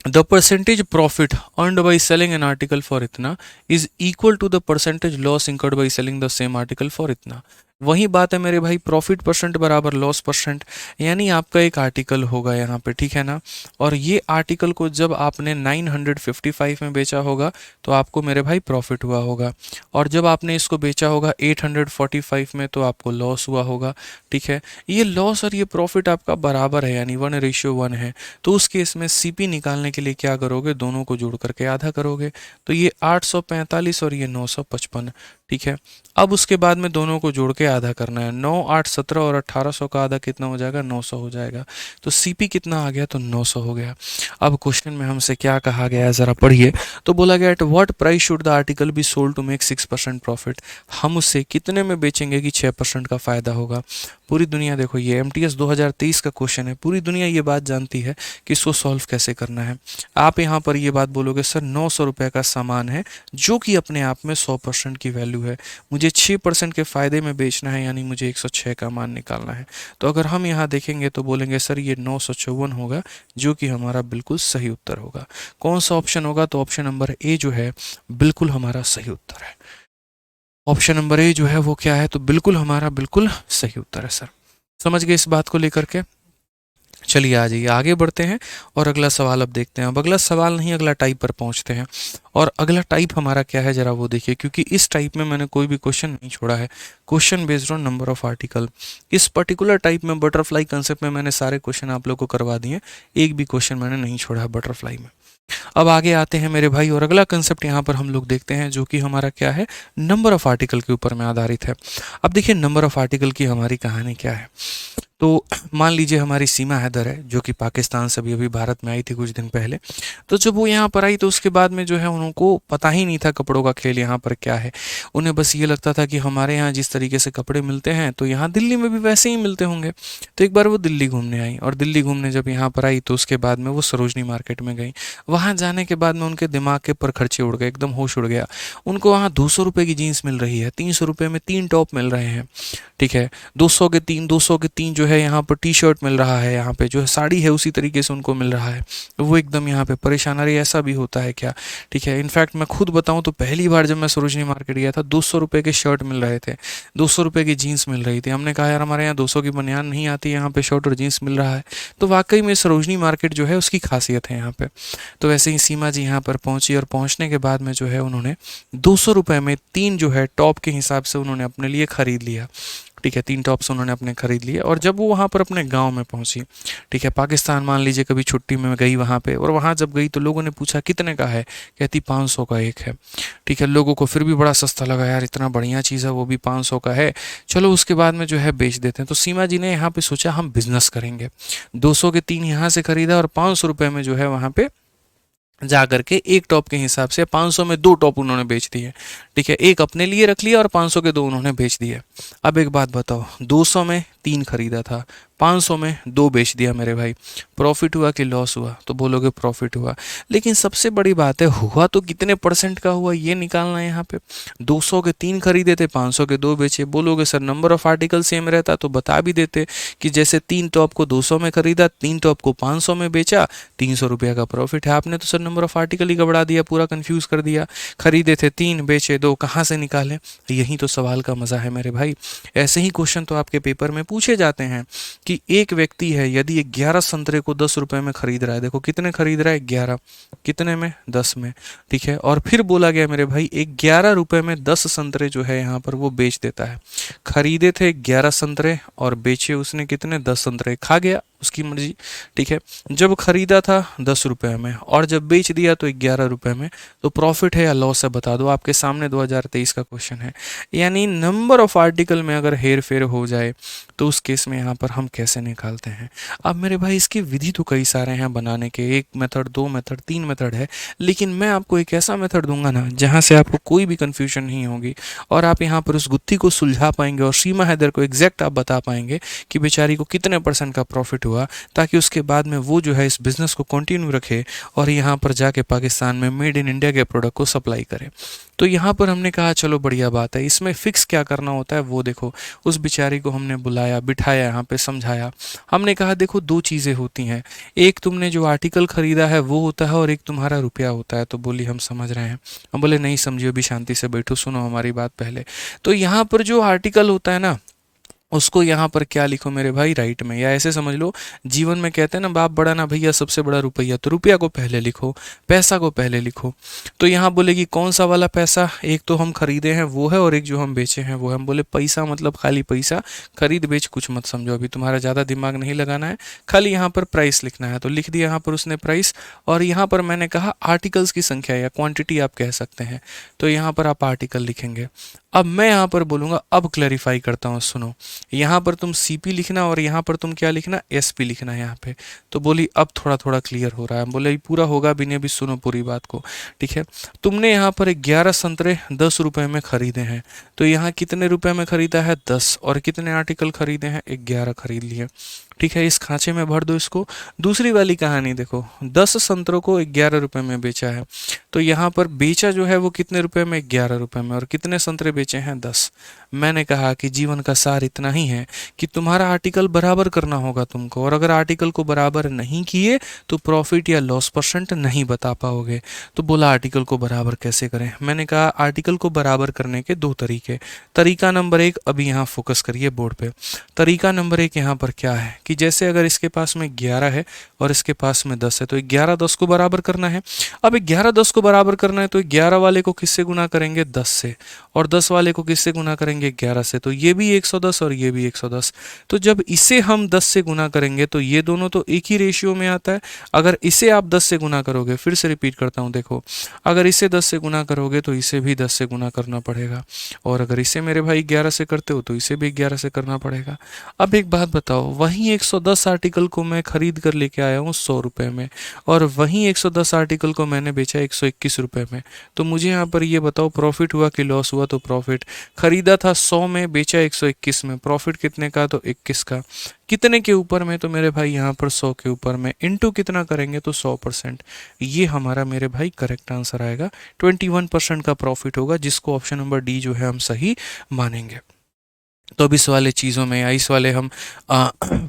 the percentage profit earned by selling an article for इतना is equal to the percentage loss incurred by selling the same article for इतना। वही बात है मेरे भाई, प्रॉफिट परसेंट बराबर लॉस परसेंट, यानी आपका एक आर्टिकल होगा यहाँ पे, ठीक है ना, और ये आर्टिकल को जब आपने 955 में बेचा होगा तो आपको मेरे भाई प्रॉफिट हुआ होगा, और जब आपने इसको बेचा होगा 845 में तो आपको लॉस हुआ होगा। ठीक है, ये लॉस और ये प्रॉफिट आपका बराबर है, यानी 1:1 है। तो उस केस में सीपी निकालने के लिए क्या करोगे, दोनों को जोड़ करके आधा करोगे, तो ये 845 और ये 955। ठीक है, अब उसके बाद में दोनों को जोड़ के आधा करना है, 9 8 17 और 1800 का आधा कितना हो जाएगा, 900 हो जाएगा। तो सीपी कितना आ गया, तो 900 हो गया। अब क्वेश्चन में हमसे क्या कहा गया है, ज़रा पढ़िए। तो बोला गया at what price should the article be sold to make 6% profit, हम उससे कितने में बेचेंगे कि 6% का फ़ायदा होगा। पूरी दुनिया, देखो ये एमटीएस 2023 का क्वेश्चन है, पूरी दुनिया ये बात जानती है कि इसको सॉल्व कैसे करना है। आप यहाँ पर ये बात बोलोगे, सर 900 रुपये का सामान है जो कि अपने आप में 100% की वैल्यू है, मुझे 6% के फ़ायदे में बेचना है, यानी मुझे 106 का मान निकालना है। तो अगर हम यहाँ देखेंगे तो बोलेंगे सर ये 954 होगा, जो कि हमारा बिल्कुल सही उत्तर होगा। कौन सा ऑप्शन होगा, तो ऑप्शन नंबर ए जो है बिल्कुल हमारा सही उत्तर है। ऑप्शन नंबर ए जो है वो क्या है, तो बिल्कुल हमारा बिल्कुल सही उत्तर है सर। समझ गए इस बात को लेकर के। चलिए आ जाइए, आगे बढ़ते हैं और अगला सवाल अब देखते हैं। अब अगला सवाल नहीं, अगला टाइप पर पहुंचते हैं। और अगला टाइप हमारा क्या है, जरा वो देखिए, क्योंकि इस टाइप में मैंने कोई भी क्वेश्चन नहीं छोड़ा है। Question based on number of article, इस पर्टिकुलर टाइप में बटरफ्लाई कंसेप्ट में मैंने सारे क्वेश्चन आप लोग को करवा दिए, एक भी क्वेश्चन मैंने नहीं छोड़ा है बटरफ्लाई में। अब आगे आते हैं मेरे भाई, और अगला कंसेप्ट यहाँ पर हम लोग देखते हैं, जो कि हमारा क्या है, नंबर ऑफ आर्टिकल के ऊपर में आधारित है। अब देखिए नंबर ऑफ आर्टिकल की हमारी कहानी क्या है। तो मान लीजिए हमारी सीमा हैदर है, जो कि पाकिस्तान से अभी भारत में आई थी कुछ दिन पहले। तो जब वो यहाँ पर आई तो उसके बाद में जो है उनको पता ही नहीं था कपड़ों का खेल यहाँ पर क्या है। उन्हें बस ये लगता था कि हमारे यहाँ जिस तरीके से कपड़े मिलते हैं तो यहाँ दिल्ली में भी वैसे ही मिलते होंगे। तो एक बार वो दिल्ली घूमने आई, और दिल्ली घूमने जब यहाँ पर आई तो उसके बाद में वो सरोजनी मार्केट में गई। वहाँ जाने के बाद में उनके दिमाग के पर खर्चे उड़ गए, एकदम होश उड़ गया। उनको वहाँ 200 रुपये की जीन्स मिल रही है, 300 रुपये में 3 टॉप मिल रहे हैं। ठीक है, 200 के तीन जो है यहाँ पर टी शर्ट मिल रहा है, यहाँ पे जो है साड़ी है उसी तरीके से उनको मिल रहा है। तो वो एकदम यहाँ पे परेशान, अरे ऐसा भी होता है क्या। ठीक है, इनफैक्ट मैं खुद बताऊँ तो पहली बार जब मैं सरोजनी मार्केट गया था 200 रुपये के शर्ट मिल रहे थे, 200 रुपये की जीन्स मिल रही थी। हमने कहा यार हमारे यहाँ 200 की बनियान नहीं आती, यहाँ पे शर्ट और जीन्स मिल रहा है। तो वाकई में सरोजनी मार्केट जो है उसकी खासियत है यहाँ पे। तो वैसे ही सीमा जी यहाँ पर पहुँची, और पहुँचने के बाद में जो है उन्होंने 200 रुपये में 3 जो है टॉप के हिसाब से उन्होंने अपने लिए ख़रीद लिया। ठीक है, 3 टॉप्स उन्होंने अपने खरीद लिए। और जब वो वहाँ पर अपने गांव में पहुँची, ठीक है, पाकिस्तान मान लीजिए कभी छुट्टी में गई वहाँ पे, और वहाँ जब गई तो लोगों ने पूछा कितने का है, कहती 500 का एक है। ठीक है, लोगों को फिर भी बड़ा सस्ता लगा, यार इतना बढ़िया चीज़ है वो भी 500 का है, चलो उसके बाद में जो है बेच देते हैं। तो सीमा जी ने यहाँ पे सोचा हम बिजनेस करेंगे, 200 के 3 यहाँ से खरीदा और 500 रुपये में जो है वहाँ पे जा करके एक टॉप के हिसाब से 500 में 2 टॉप उन्होंने बेच दिए। ठीक है, एक अपने लिए रख लिया और 500 के दो उन्होंने बेच दिए। अब एक बात बताओ, 200 में 3 खरीदा था, 500 में 2 बेच दिया मेरे भाई, प्रॉफिट हुआ कि लॉस हुआ? तो बोलोगे प्रॉफिट हुआ। लेकिन सबसे बड़ी बात है, हुआ तो कितने परसेंट का हुआ ये निकालना है यहाँ पे। 200 के 3 खरीदे थे, 500 के 2 बेचे। बोलोगे sir number of article same रहता तो बता भी देते कि जैसे 3 टॉप को 200 में खरीदा, 3 टॉप को 500 में बेचा, 300 रुपये का प्रॉफिट है। आपने तो सर नंबर ऑफ आर्टिकल ही गबड़ा दिया, पूरा कंफ्यूज कर दिया। खरीदे थे 3, बेचे 2, कहाँ से निकालें? यही तो सवाल का मज़ा है मेरे भाई। ऐसे ही क्वेश्चन तो आपके पेपर में पूछे जाते हैं कि एक व्यक्ति है, यदि 11 संतरे को 10 रुपए में खरीद रहा है, देखो कितने खरीद रहा है, 11, कितने में, 10 में, ठीक है। और फिर बोला गया मेरे भाई 11 रुपए में 10 संतरे जो है यहाँ पर वो बेच देता है। खरीदे थे 11 संतरे और बेचे उसने कितने, 10 संतरे, खा गया, उसकी मर्जी, ठीक है। जब खरीदा था 10 रुपए में और जब बेच दिया तो 11 रुपए में, तो प्रॉफिट है या लॉस है बता दो। आपके सामने 2023 का क्वेश्चन है। यानी नंबर ऑफ आर्टिकल में अगर हेर फेर हो जाए तो उस केस में यहाँ पर हम कैसे निकालते हैं? अब मेरे भाई इसकी विधि तो कई सारे हैं बनाने के, 1 मेथड, 2 मेथड, 3 मेथड है, लेकिन मैं आपको एक ऐसा मेथड दूंगा ना जहाँ से आपको कोई भी कंफ्यूजन नहीं होगी और आप यहाँ पर उस गुत्थी को सुलझा पाएंगे और सीमा हैदर को एग्जैक्ट आप बता पाएंगे कि बेचारी को कितने परसेंट का प्रॉफिट हुआ, ताकि उसके बाद में वो जो है इस बिज़नेस को कंटिन्यू रखे और यहाँ पर जाके पाकिस्तान में मेड इन इंडिया के प्रोडक्ट को सप्लाई करे। तो यहाँ पर हमने कहा चलो बढ़िया बात है, इसमें फिक्स क्या करना होता है वो देखो। उस बेचारी को हमने बुलाया, बिठाया, यहाँ पे समझाया। हमने कहा देखो 2 चीज़ें होती हैं, एक तुमने जो आर्टिकल खरीदा है वो होता है और एक तुम्हारा रुपया होता है। तो बोली हम समझ रहे हैं। हम बोले नहीं समझियो, अभी शांति से बैठो, सुनो हमारी बात पहले। तो यहाँ पर जो आर्टिकल होता है ना, उसको यहाँ पर क्या लिखो मेरे भाई, राइट में, या ऐसे समझ लो जीवन में कहते हैं ना बाप बड़ा ना भैया, सबसे बड़ा रुपया, तो रुपया को पहले लिखो, पैसा को पहले लिखो। तो यहाँ बोलेगी कौन सा वाला पैसा, एक तो हम खरीदे हैं वो है और एक जो हम बेचे हैं वो है। हम बोले पैसा मतलब खाली पैसा, खरीद बेच कुछ मत समझो, अभी तुम्हारा ज़्यादा दिमाग नहीं लगाना है, खाली यहाँ पर प्राइस लिखना है। तो लिख दिया यहाँ पर उसने प्राइस, और यहाँ पर मैंने कहा आर्टिकल्स की संख्या या क्वांटिटी आप कह सकते हैं, तो यहाँ पर आप आर्टिकल लिखेंगे। अब मैं यहाँ पर बोलूँगा, अब क्लैरिफाई करता हूँ, सुनो। यहाँ पर तुम सीपी लिखना और यहाँ पर तुम क्या लिखना, एसपी लिखना है यहाँ पे। तो बोली अब थोड़ा थोड़ा क्लियर हो रहा है। बोले पूरा होगा भी नहीं, अभी सुनो पूरी बात को, ठीक है। तुमने यहाँ पर 11 संतरे 10 रुपए में खरीदे हैं, तो यहाँ कितने रुपए में खरीदा है, 10, और कितने आर्टिकल खरीदे हैं, 11 खरीद लिए, ठीक है। इस खांचे में भर दो इसको। दूसरी वाली कहानी देखो, 10 संतरों को 11 रुपए में बेचा है, तो यहाँ पर बेचा जो है वो कितने रुपए में, 11 रुपए में, और कितने संतरे बेचे हैं, 10। मैंने कहा कि जीवन का सार इतना ही है कि तुम्हारा आर्टिकल बराबर करना होगा तुमको, और अगर आर्टिकल को बराबर नहीं किए तो प्रॉफिट या लॉस परसेंट नहीं बता पाओगे। तो बोला आर्टिकल को बराबर कैसे करें? मैंने कहा आर्टिकल को बराबर करने के 2 तरीके। तरीका नंबर 1, अभी यहाँ फोकस करिए बोर्ड पे। तरीका नंबर 1 यहाँ पर क्या है कि जैसे अगर इसके पास में 11 है और इसके पास में 10 है, तो 11 10 को बराबर करना है। अब 11 10 को बराबर करना है तो 11 वाले को किससे गुना करेंगे, 10 से, और 10 वाले को किससे गुना करेंगे, 11 से। तो ये भी 110 और ये भी 110। तो जब इसे हम 10 से गुना करेंगे तो ये दोनों तो एक ही रेशियो में आता है। अगर इसे आप 10 से गुना करोगे, फिर से रिपीट करता हूँ देखो, अगर इसे 10 से गुना करोगे तो इसे भी 10 से गुना करना पड़ेगा, और अगर इसे मेरे भाई 11 से करते हो तो इसे भी 11 से करना पड़ेगा। अब एक बात बताओ, वहीं 110 आर्टिकल को मैं खरीद कर लेके आया हूँ 100 रुपये में, और वहीं 110 आर्टिकल को मैंने बेचा 121 रुपये में, तो मुझे यहाँ पर ये बताओ प्रॉफिट हुआ कि लॉस हुआ? तो प्रॉफिट। खरीदा था 100 में, बेचा 121 में, प्रॉफिट कितने का, तो 21 का। कितने के ऊपर में? तो मेरे भाई यहाँ पर 100 के ऊपर में, इनटू कितना करेंगे तो 100%। ये हमारा मेरे भाई करेक्ट आंसर आएगा। 21% का प्रॉफिट होगा, जिसको ऑप्शन नंबर डी जो है हम सही मानेंगे। तो अब इस वाले चीज़ों में या इस वाले हम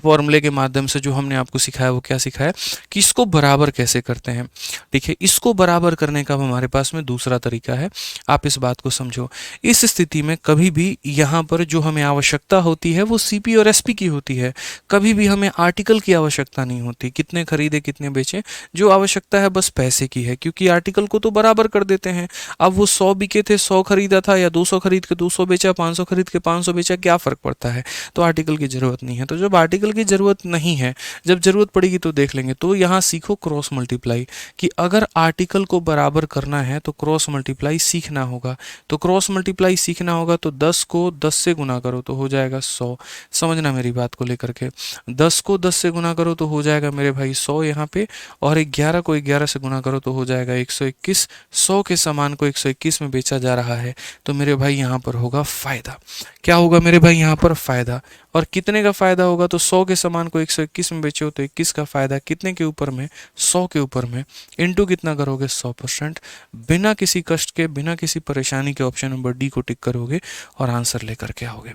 फॉर्मूले के माध्यम से जो हमने आपको सिखाया वो क्या सिखाया कि इसको बराबर कैसे करते हैं। देखिए, इसको बराबर करने का हमारे पास में दूसरा तरीका है, आप इस बात को समझो। इस स्थिति में कभी भी यहाँ पर जो हमें आवश्यकता होती है वो सीपी और एसपी की होती है, कभी भी हमें आर्टिकल की आवश्यकता नहीं होती, कितने खरीदे कितने बेचे। जो आवश्यकता है बस पैसे की है, क्योंकि आर्टिकल को तो बराबर कर देते हैं। अब वो 100 बिके थे, 100 खरीदा था, या 200 खरीद के 200 बेचा, 500 खरीद के 500 बेचा, क्या क्या फ़र्क पड़ता है, तो आर्टिकल की ज़रूरत नहीं है। तो जब आर्टिकल की ज़रूरत नहीं है, जब ज़रूरत पड़ेगी तो देख लेंगे। तो यहाँ सीखो क्रॉस मल्टीप्लाई, कि अगर आर्टिकल को बराबर करना है तो क्रॉस मल्टीप्लाई सीखना होगा। तो क्रॉस मल्टीप्लाई सीखना होगा तो 10 को 10 से गुना करो तो हो जाएगा 100। समझना मेरी बात को लेकर के, 10 को 10 से गुना करो तो हो जाएगा मेरे भाई 100 यहाँ पे, और 11 को 11 से गुना करो तो हो जाएगा 121। 100 के सामान को 121 में बेचा जा रहा है, तो मेरे भाई यहाँ पर होगा फायदा। क्या होगा मेरे भाई यहाँ पर फायदा, और कितने का फायदा होगा, तो 100 के सामान को 121 में बेचे हो तो 21 का फायदा, कितने के ऊपर में, 100 के ऊपर में, इनटू कितना करोगे, 100%। बिना किसी कष्ट के, बिना किसी परेशानी के ऑप्शन नंबर डी को टिक करोगे और आंसर लेकर के आओगे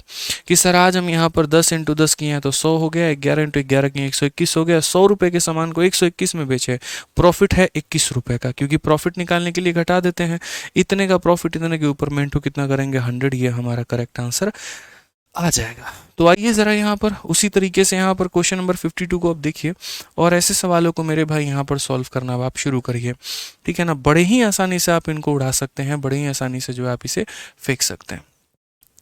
कि सर आज हम यहाँ पर 10 इंटू 10 किए हैं तो 100 हो गया, 11 इंटू 11 किए 121 हो गया। 100 रुपए के सामान को 121 में बेचे, प्रॉफिट है 21 रुपए का, क्योंकि प्रॉफिट निकालने के लिए घटा देते हैं। इतने का प्रॉफिट इतने के ऊपर में इंटू कितना करेंगे, 100। ये हमारा करेक्ट आंसर आ जाएगा। तो आइए ज़रा यहाँ पर उसी तरीके से यहाँ पर क्वेश्चन नंबर 52 को आप देखिए, और ऐसे सवालों को मेरे भाई यहाँ पर सॉल्व करना अब आप शुरू करिए। ठीक है ना, बड़े ही आसानी से आप इनको उड़ा सकते हैं, बड़े ही आसानी से जो है आप इसे फेंक सकते हैं।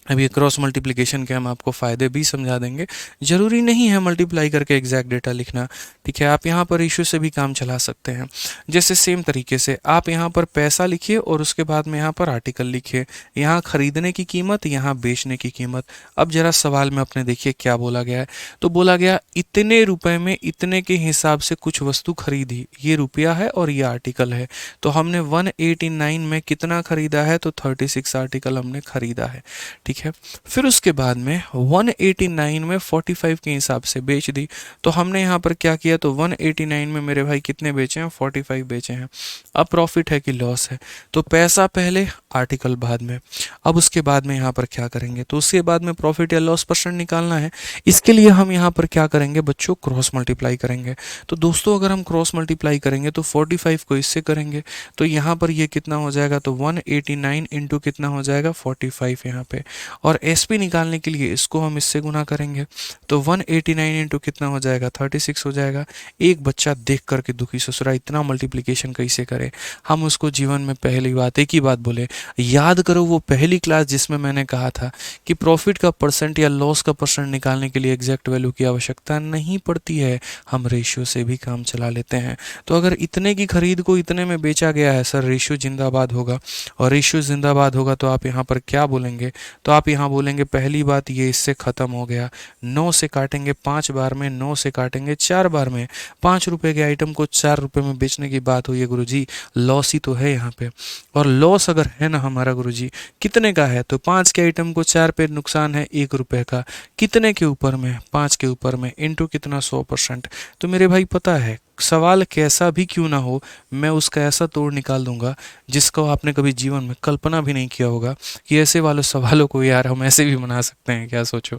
अब ये क्रॉस मल्टीप्लिकेशन के हम आपको फ़ायदे भी समझा देंगे। ज़रूरी नहीं है मल्टीप्लाई करके एग्जैक्ट डेटा लिखना, ठीक है, आप यहाँ पर रेशियो से भी काम चला सकते हैं। जैसे सेम तरीके से आप यहाँ पर पैसा लिखिए और उसके बाद में यहाँ पर आर्टिकल लिखिए, यहाँ खरीदने की कीमत, यहाँ बेचने की कीमत। अब जरा सवाल में अपने देखिए क्या बोला गया है, तो बोला गया इतने रुपए में इतने के हिसाब से कुछ वस्तु खरीदी, ये रुपया है और ये आर्टिकल है। तो हमने 189 में कितना खरीदा है, तो 36 आर्टिकल हमने खरीदा है। ठीक है, फिर उसके बाद में 189 में 45 के हिसाब से बेच दी। तो हमने यहाँ पर क्या किया, तो 189 में मेरे भाई कितने बेचे हैं, 45 बेचे हैं। अब प्रॉफिट है कि लॉस है, तो पैसा पहले आर्टिकल बाद में। अब उसके बाद में यहाँ पर क्या करेंगे, तो उसके बाद में प्रॉफिट या लॉस परसेंट निकालना है। इसके लिए हम यहाँ पर क्या करेंगे बच्चों, क्रॉस मल्टीप्लाई करेंगे। तो दोस्तों अगर हम क्रॉस मल्टीप्लाई करेंगे तो 45 को इससे करेंगे, तो यहाँ पर ये कितना हो जाएगा, तो 189 इंटू कितना हो जाएगा, 45 यहाँ पे। और एसपी निकालने के लिए इसको हम इससे गुना करेंगे, तो 189 इंटू कितना हो जाएगा, 36 हो जाएगा। एक बच्चा देख करके दुखी, ससुरा इतना मल्टीप्लिकेशन कैसे करे। हम उसको जीवन में पहली बात एक ही बात बोले, याद करो वो पहली क्लास जिसमें मैंने कहा था कि प्रॉफिट का परसेंट या लॉस का परसेंट निकालने के लिए एग्जैक्ट वैल्यू की आवश्यकता नहीं पड़ती है, हम रेशियो से भी काम चला लेते हैं। तो अगर इतने की खरीद को इतने में बेचा गया है सर, रेशियो जिंदाबाद होगा, और रेशियो जिंदाबाद होगा तो आप यहाँ पर क्या बोलेंगे, तो आप यहाँ बोलेंगे पहली बात ये इससे ख़त्म हो गया। 9 से काटेंगे 5 बार में, 9 से काटेंगे 4 बार में। 5 रुपए के आइटम को 4 रुपए में बेचने की बात हुई है गुरुजी, लॉस ही तो है यहाँ पे। और लॉस अगर है ना हमारा गुरुजी कितने का है, तो 5 के आइटम को 4 पे नुकसान है 1 रुपए का, कितने के ऊपर में, 5 के ऊपर में, इनटू कितना, 100%। तो मेरे भाई पता है सवाल कैसा भी क्यों ना हो, मैं उसका ऐसा तोड़ निकाल दूंगा जिसको आपने कभी जीवन में कल्पना भी नहीं किया होगा कि ऐसे वाले सवालों को यार हम ऐसे भी बना सकते हैं, क्या सोचो।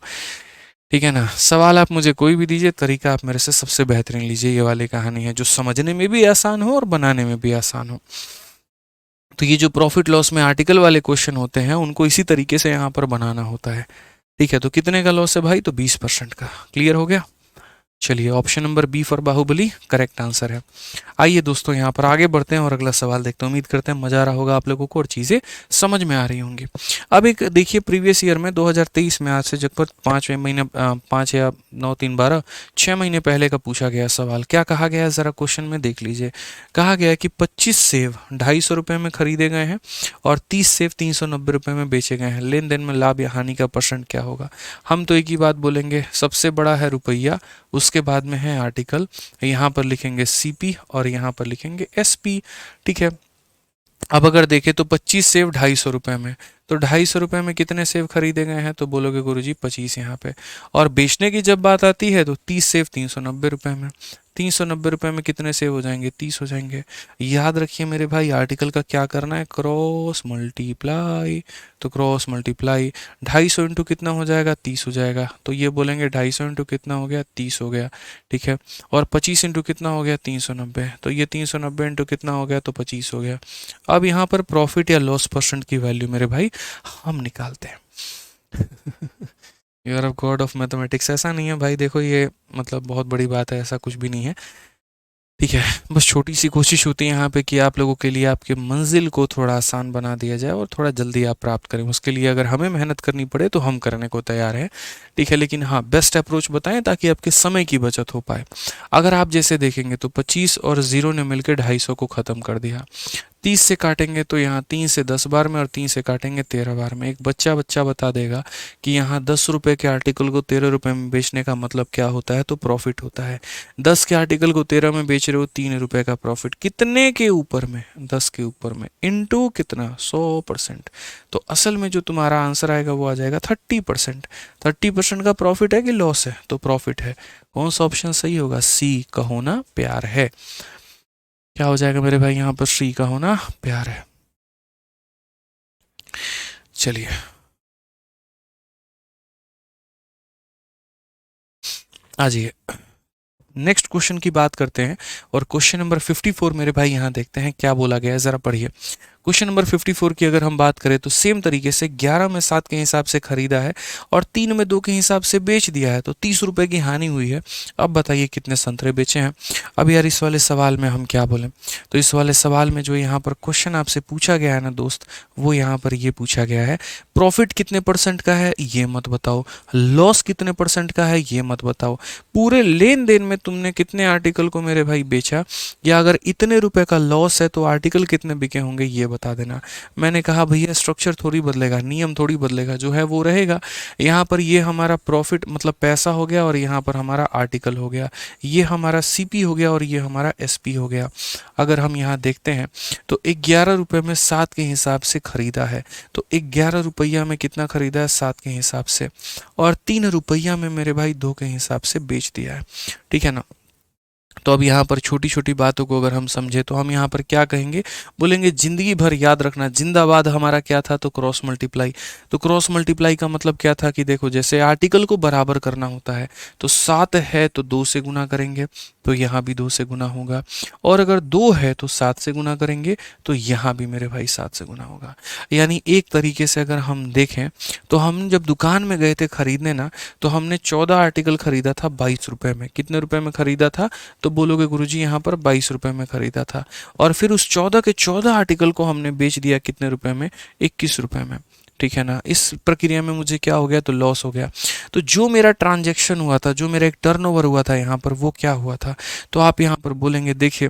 ठीक है ना, सवाल आप मुझे कोई भी दीजिए, तरीका आप मेरे से सबसे बेहतरीन लीजिए। ये वाली कहानी है जो समझने में भी आसान हो और बनाने में भी आसान हो। तो ये जो प्रॉफिट लॉस में आर्टिकल वाले क्वेश्चन होते हैं उनको इसी तरीके से यहाँ पर बनाना होता है। ठीक है, तो कितने का लॉस है भाई, तो 20% का। क्लियर हो गया। चलिए option number B for Baahubali correct answer है। आइए दोस्तों यहाँ पर आगे बढ़ते हैं और अगला सवाल देखते हैं। उम्मीद करते हैं मजा आ रहा होगा आप लोगों को और चीज़ें समझ में आ रही होंगी। अब एक देखिए प्रीवियस ईयर में 2023 में आज से लगभग 5वें महीने 5 या 9 3 12 6 महीने पहले का पूछा गया सवाल। क्या कहा गया है ज़रा क्वेश्चन में देख लीजिए। कहा गया है कि 25 सेव 250 रुपये में खरीदे गए हैं और 30 सेव 390 रुपये में बेचे गए हैं। लेन देन में लाभ या हानि का परसेंट क्या होगा। हम तो एक ही बात बोलेंगे, सबसे बड़ा है रुपया, उसके बाद में है आर्टिकल, यहाँ पर लिखेंगे सीपी और यहाँ पर लिखेंगे एसपी। ठीक है, अब अगर देखें तो 25 सेव 250 रुपये में, तो 250 रुपये में कितने सेव खरीदे गए हैं, तो बोलोगे गुरुजी 25 यहाँ पे। और बेचने की जब बात आती है तो 30 सेव 390 रुपये में, 390 रुपये में कितने सेव हो जाएंगे, 30 हो जाएंगे। याद रखिए मेरे भाई आर्टिकल का क्या करना है, क्रॉस मल्टीप्लाई। तो क्रॉस मल्टीप्लाई 250 इंटू कितना हो जाएगा, 30 हो जाएगा। तो ये बोलेंगे 250 इंटू कितना हो गया, 30 हो गया। ठीक है, और 25 इंटू कितना हो गया, 390। तो ये 390 इंटू कितना हो गया, तो 25 हो गया। अब यहाँ पर प्रॉफिट या लॉस परसेंट की वैल्यू मेरे भाई हम निकालते हैं। You are god of mathematics. ऐसा नहीं है भाई, देखो ये मतलब बहुत बड़ी बात है, ऐसा कुछ भी नहीं है। ठीक है, बस छोटी सी कोशिश होती है यहाँ पे कि आप लोगों के लिए आपके मंजिल को थोड़ा आसान बना दिया जाए और थोड़ा जल्दी आप प्राप्त करें। उसके लिए अगर हमें मेहनत करनी पड़े तो हम करने को तैयार हैं। ठीक है, लेकिन हाँ, बेस्ट अप्रोच बताएं ताकि आपके समय की बचत हो पाए। अगर आप जैसे देखेंगे तो 25 और 0 ने मिलकर 250 को ख़त्म कर दिया। 30 से काटेंगे तो यहाँ 3 से 10 बार में और 3 से काटेंगे 13 बार में। एक बच्चा बच्चा बता देगा कि यहाँ 10 रुपए के आर्टिकल को 13 रुपए में बेचने का मतलब क्या होता है, तो प्रॉफिट होता है। 10 के आर्टिकल को 13 में बेच रहे हो, 3 रुपए का प्रॉफिट। कितने के ऊपर में? 10 के ऊपर में, इनटू कितना? 100%। तो असल में जो तुम्हारा आंसर आएगा वो आ जाएगा 30%। 30% का प्रॉफिट है कि लॉस है? तो प्रॉफिट है। कौन सा ऑप्शन सही होगा? सी का होना प्यार है। क्या हो जाएगा मेरे भाई? यहाँ पर सी का होना प्यार है। चलिए, आ जाइए, नेक्स्ट क्वेश्चन की बात करते हैं। और क्वेश्चन नंबर 54 मेरे भाई यहाँ देखते हैं क्या बोला गया है, जरा पढ़िए। क्वेश्चन नंबर 54 की अगर हम बात करें तो सेम तरीके से 11 में 7 के हिसाब से खरीदा है और 3 में 2 के हिसाब से बेच दिया है, तो 30 रुपए की हानि हुई है। अब बताइए कितने संतरे बेचे हैं। अब यार इस वाले सवाल में हम क्या बोलें? तो इस वाले सवाल में जो यहाँ पर क्वेश्चन आपसे पूछा गया है ना दोस्त, वो यहाँ पर ये पूछा गया है, प्रॉफिट कितने परसेंट का है ये मत बताओ, लॉस कितने परसेंट का है ये मत बताओ, पूरे लेन देन में तुमने कितने आर्टिकल को मेरे भाई बेचा, या अगर इतने रुपए का लॉस है तो आर्टिकल कितने बिके होंगे ये बता देना। मैंने कहा भैया स्ट्रक्चर थोड़ी बदलेगा, नियम थोड़ी बदलेगा, जो है वो रहेगा। यहाँ पर ये हमारा प्रॉफिट मतलब पैसा हो गया और यहाँ पर हमारा आर्टिकल हो गया, ये हमारा सीपी हो गया और ये हमारा एसपी हो गया। अगर हम यहाँ देखते हैं तो 11 रुपये में 7 के हिसाब से खरीदा है, तो 11 रुपया में कितना खरीदा है? 7 के हिसाब से। और 3 रुपया में मेरे भाई 2 के हिसाब से बेच दिया है। ठीक है ना? तो अब यहाँ पर छोटी छोटी बातों को अगर हम समझे तो हम यहाँ पर क्या कहेंगे? बोलेंगे जिंदगी भर याद रखना, जिंदाबाद हमारा क्या था? तो क्रॉस मल्टीप्लाई। तो क्रॉस मल्टीप्लाई का मतलब क्या था कि देखो जैसे आर्टिकल को बराबर करना होता है, तो 7 है तो 2 से गुना करेंगे, तो यहाँ भी 2 से गुना होगा। और अगर 2 है तो 7 से गुना करेंगे, तो यहाँ भी मेरे भाई 7 से गुना होगा। यानी एक तरीके से अगर हम देखें तो हम जब दुकान में गए थे खरीदने ना, तो हमने 14 आर्टिकल खरीदा था 22 रुपए में। कितने रुपए में खरीदा था? तो बोलोगे गुरुजी यहाँ पर 22 रुपए में खरीदा था। और फिर उस 14 के 14 आर्टिकल को हमने बेच दिया कितने रुपए में? 21 रुपए में। ठीक है ना? इस प्रक्रिया में मुझे क्या हो गया? तो लॉस हो गया। तो जो मेरा ट्रांजैक्शन हुआ था, जो मेरा एक टर्नओवर हुआ था यहाँ पर, वो क्या हुआ था? तो आप यहाँ पर बोलेंगे देखिए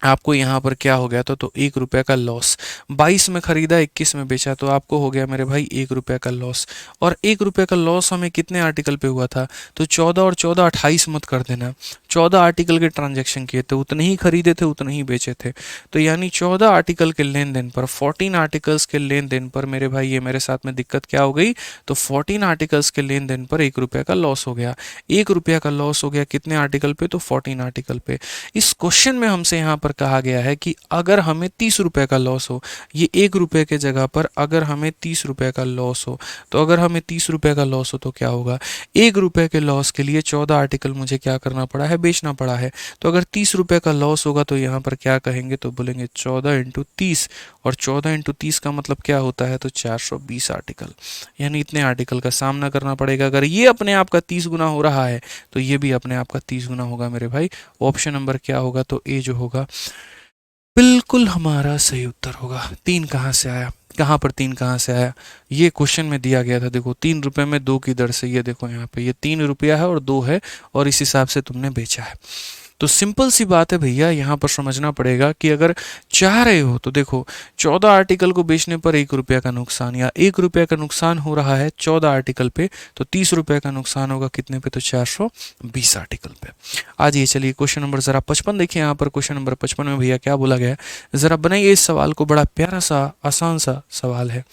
आपको यहाँ पर क्या हो गया था? तो 1 रुपये का लॉस। 22 में खरीदा, 21 में बेचा, तो आपको हो गया मेरे भाई 1 रुपये का लॉस। और 1 रुपये का लॉस हमें कितने आर्टिकल पे हुआ था? तो 14 और 14 28 मत कर देना, 14 आर्टिकल के ट्रांजैक्शन किए थे, उतने ही खरीदे थे उतने ही बेचे थे। तो यानी 14 आर्टिकल के लेन देन पर, 14 आर्टिकल्स के लेन देन पर मेरे भाई ये मेरे साथ में दिक्कत क्या हो गई? तो 14 आर्टिकल्स के लेन देन पर 1 रुपये का लॉस हो गया। 1 रुपये का लॉस हो गया कितने आर्टिकल पे? तो 14 आर्टिकल पे। इस क्वेश्चन में हमसे यहाँ पर कहा गया है कि अगर हमें 30 रुपए का लॉस हो, ये 1 रुपये के जगह पर अगर हमें 30 रुपए का लॉस हो, तो अगर हमें 30 रुपए का लॉस हो तो क्या होगा? 1 रुपये के लॉस के लिए 14 आर्टिकल मुझे क्या करना पड़ा है? बेचना पड़ा है। तो अगर 30 रुपए का लॉस होगा तो यहाँ पर क्या कहेंगे? तो बोलेंगे 14 इंटू 30, और 14 इंटू 30 का मतलब क्या होता है? तो 420 आर्टिकल। यानी इतने आर्टिकल का सामना करना पड़ेगा। अगर ये अपने आप का 30 गुना हो रहा है तो ये भी अपने आप का 30 गुना होगा मेरे भाई। ऑप्शन नंबर क्या होगा? तो ए जो होगा बिल्कुल हमारा सही उत्तर होगा। 3 कहाँ से आया? कहाँ पर 3 कहाँ से आया? ये क्वेश्चन में दिया गया था, देखो 3 रुपए में 2 की दर से, ये देखो यहाँ पे ये 3 रुपया है और 2 है, और इस हिसाब से तुमने बेचा है। तो सिंपल सी बात है भैया, यहाँ पर समझना पड़ेगा कि अगर चाह रहे हो तो देखो 14 आर्टिकल को बेचने पर 1 रुपया का नुकसान, या 1 रुपया का नुकसान हो रहा है 14 आर्टिकल पे, तो 30 रुपये का नुकसान होगा कितने पे? तो 420 आर्टिकल पे। आज ये चलिए क्वेश्चन नंबर जरा 55 देखिए। यहाँ पर क्वेश्चन नंबर 55 में भैया क्या बोला गया है, जरा बनाइए इस सवाल को। बड़ा प्यारा सा आसान सा सवाल है।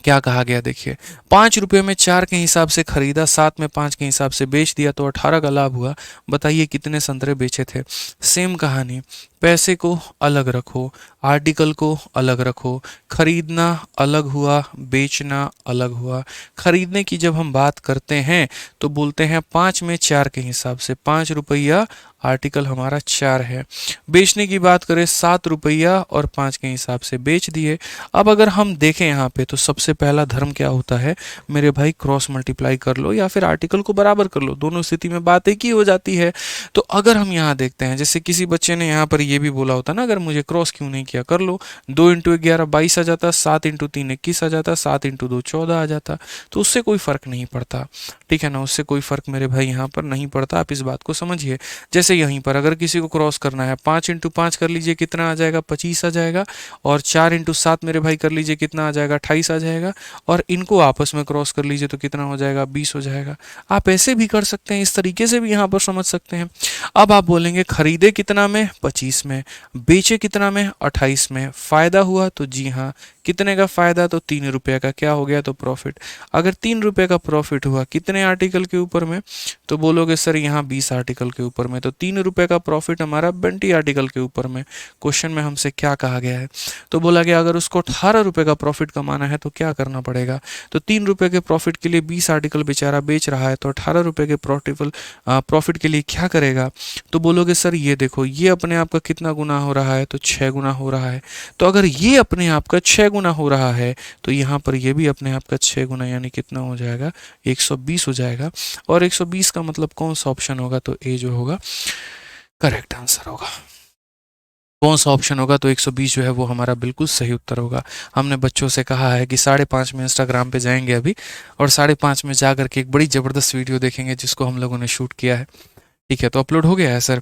क्या कहा गया देखिए, 5 रुपये में 4 के हिसाब से खरीदा, 7 में 5 के हिसाब से बेच दिया, तो 18 का लाभ हुआ। बताइए कितने संतरे बेचे थे? सेम कहानी, पैसे को अलग रखो, आर्टिकल को अलग रखो, खरीदना अलग हुआ, बेचना अलग हुआ। खरीदने की जब हम बात करते हैं तो बोलते हैं 5 में 4 के हिसाब से, 5 रुपया आर्टिकल हमारा 4 है। बेचने की बात करें 7 रुपया और 5 के हिसाब से बेच दिए। अब अगर हम देखें यहाँ पे तो सबसे पहला धर्म क्या होता है मेरे भाई, क्रॉस मल्टीप्लाई कर लो या फिर आर्टिकल को बराबर कर लो, दोनों स्थिति में बात एक ही हो जाती है। तो अगर हम यहाँ देखते हैं, जैसे किसी बच्चे ने यहाँ पर ये भी बोला होता ना, अगर मुझे क्रॉस क्यों नहीं किया, कर लो, 2 × 11 22 आ जाता, 7 × 3 21 आ जाता, 7 × 2 14 आ जाता। तो उससे कोई फर्क नहीं पड़ता, ठीक है ना, उससे कोई फर्क मेरे भाई यहाँ पर नहीं पड़ता, आप इस बात को समझिए। जैसे यहीं पर अगर किसी को क्रॉस करना है, 5 × 5 कर लीजिए, कितना आ जाएगा, 25 आ जाएगा, और 4 × 7 मेरे भाई कर लीजिए, कितना आ जाएगा, 28 आ जाएगा, और इनको आपस में क्रॉस कर लीजिए तो कितना हो जाएगा, 20 हो जाएगा। आप ऐसे भी कर सकते हैं, इस तरीके से भी यहाँ पर समझ सकते हैं। अब आप बोलेंगे खरीदे कितना में, 25 में, बेचे कितना में, 28 में, फायदा हुआ, तो जी हाँ, कितने का फायदा, तो 3 रुपये का, क्या हो गया, तो प्रॉफिट। अगर 3 रुपये का प्रॉफिट हुआ कितने आर्टिकल के ऊपर में, तो बोलोगे सर यहाँ 20 आर्टिकल के ऊपर में, तो 3 रुपये का प्रॉफिट हमारा 20 आर्टिकल के ऊपर में। क्वेश्चन में हमसे क्या कहा गया है, तो बोला गया अगर उसको 18 रुपये का प्रॉफिट कमाना है तो क्या करना पड़ेगा। तो 3 रुपये के प्रॉफिट के लिए 20 आर्टिकल बेचारा बेच रहा है, तो 18 रुपये के प्रॉफिट के लिए क्या करेगा। तो बोलोगे सर ये देखो, ये अपने आप का कितना गुना हो रहा है, तो 6 गुना हो रहा है। तो अगर ये अपने आप का 6 गुना हो रहा है तो यहाँ पर ये भी अपने आप का 6 गुना, यानी कितना हो जाएगा, 120 हो जाएगा। और 120 का मतलब कौन सा ऑप्शन होगा, तो ए जो होगा करेक्ट आंसर होगा। कौन सा ऑप्शन होगा, तो 120 जो है वो हमारा बिल्कुल सही उत्तर होगा। हमने बच्चों से कहा है कि 5:30 में इंस्टाग्राम पे जाएंगे अभी, और 5:30 में जा करके एक बड़ी ज़बरदस्त वीडियो देखेंगे जिसको हम लोगों ने शूट किया है। ठीक है, तो अपलोड हो गया है सर,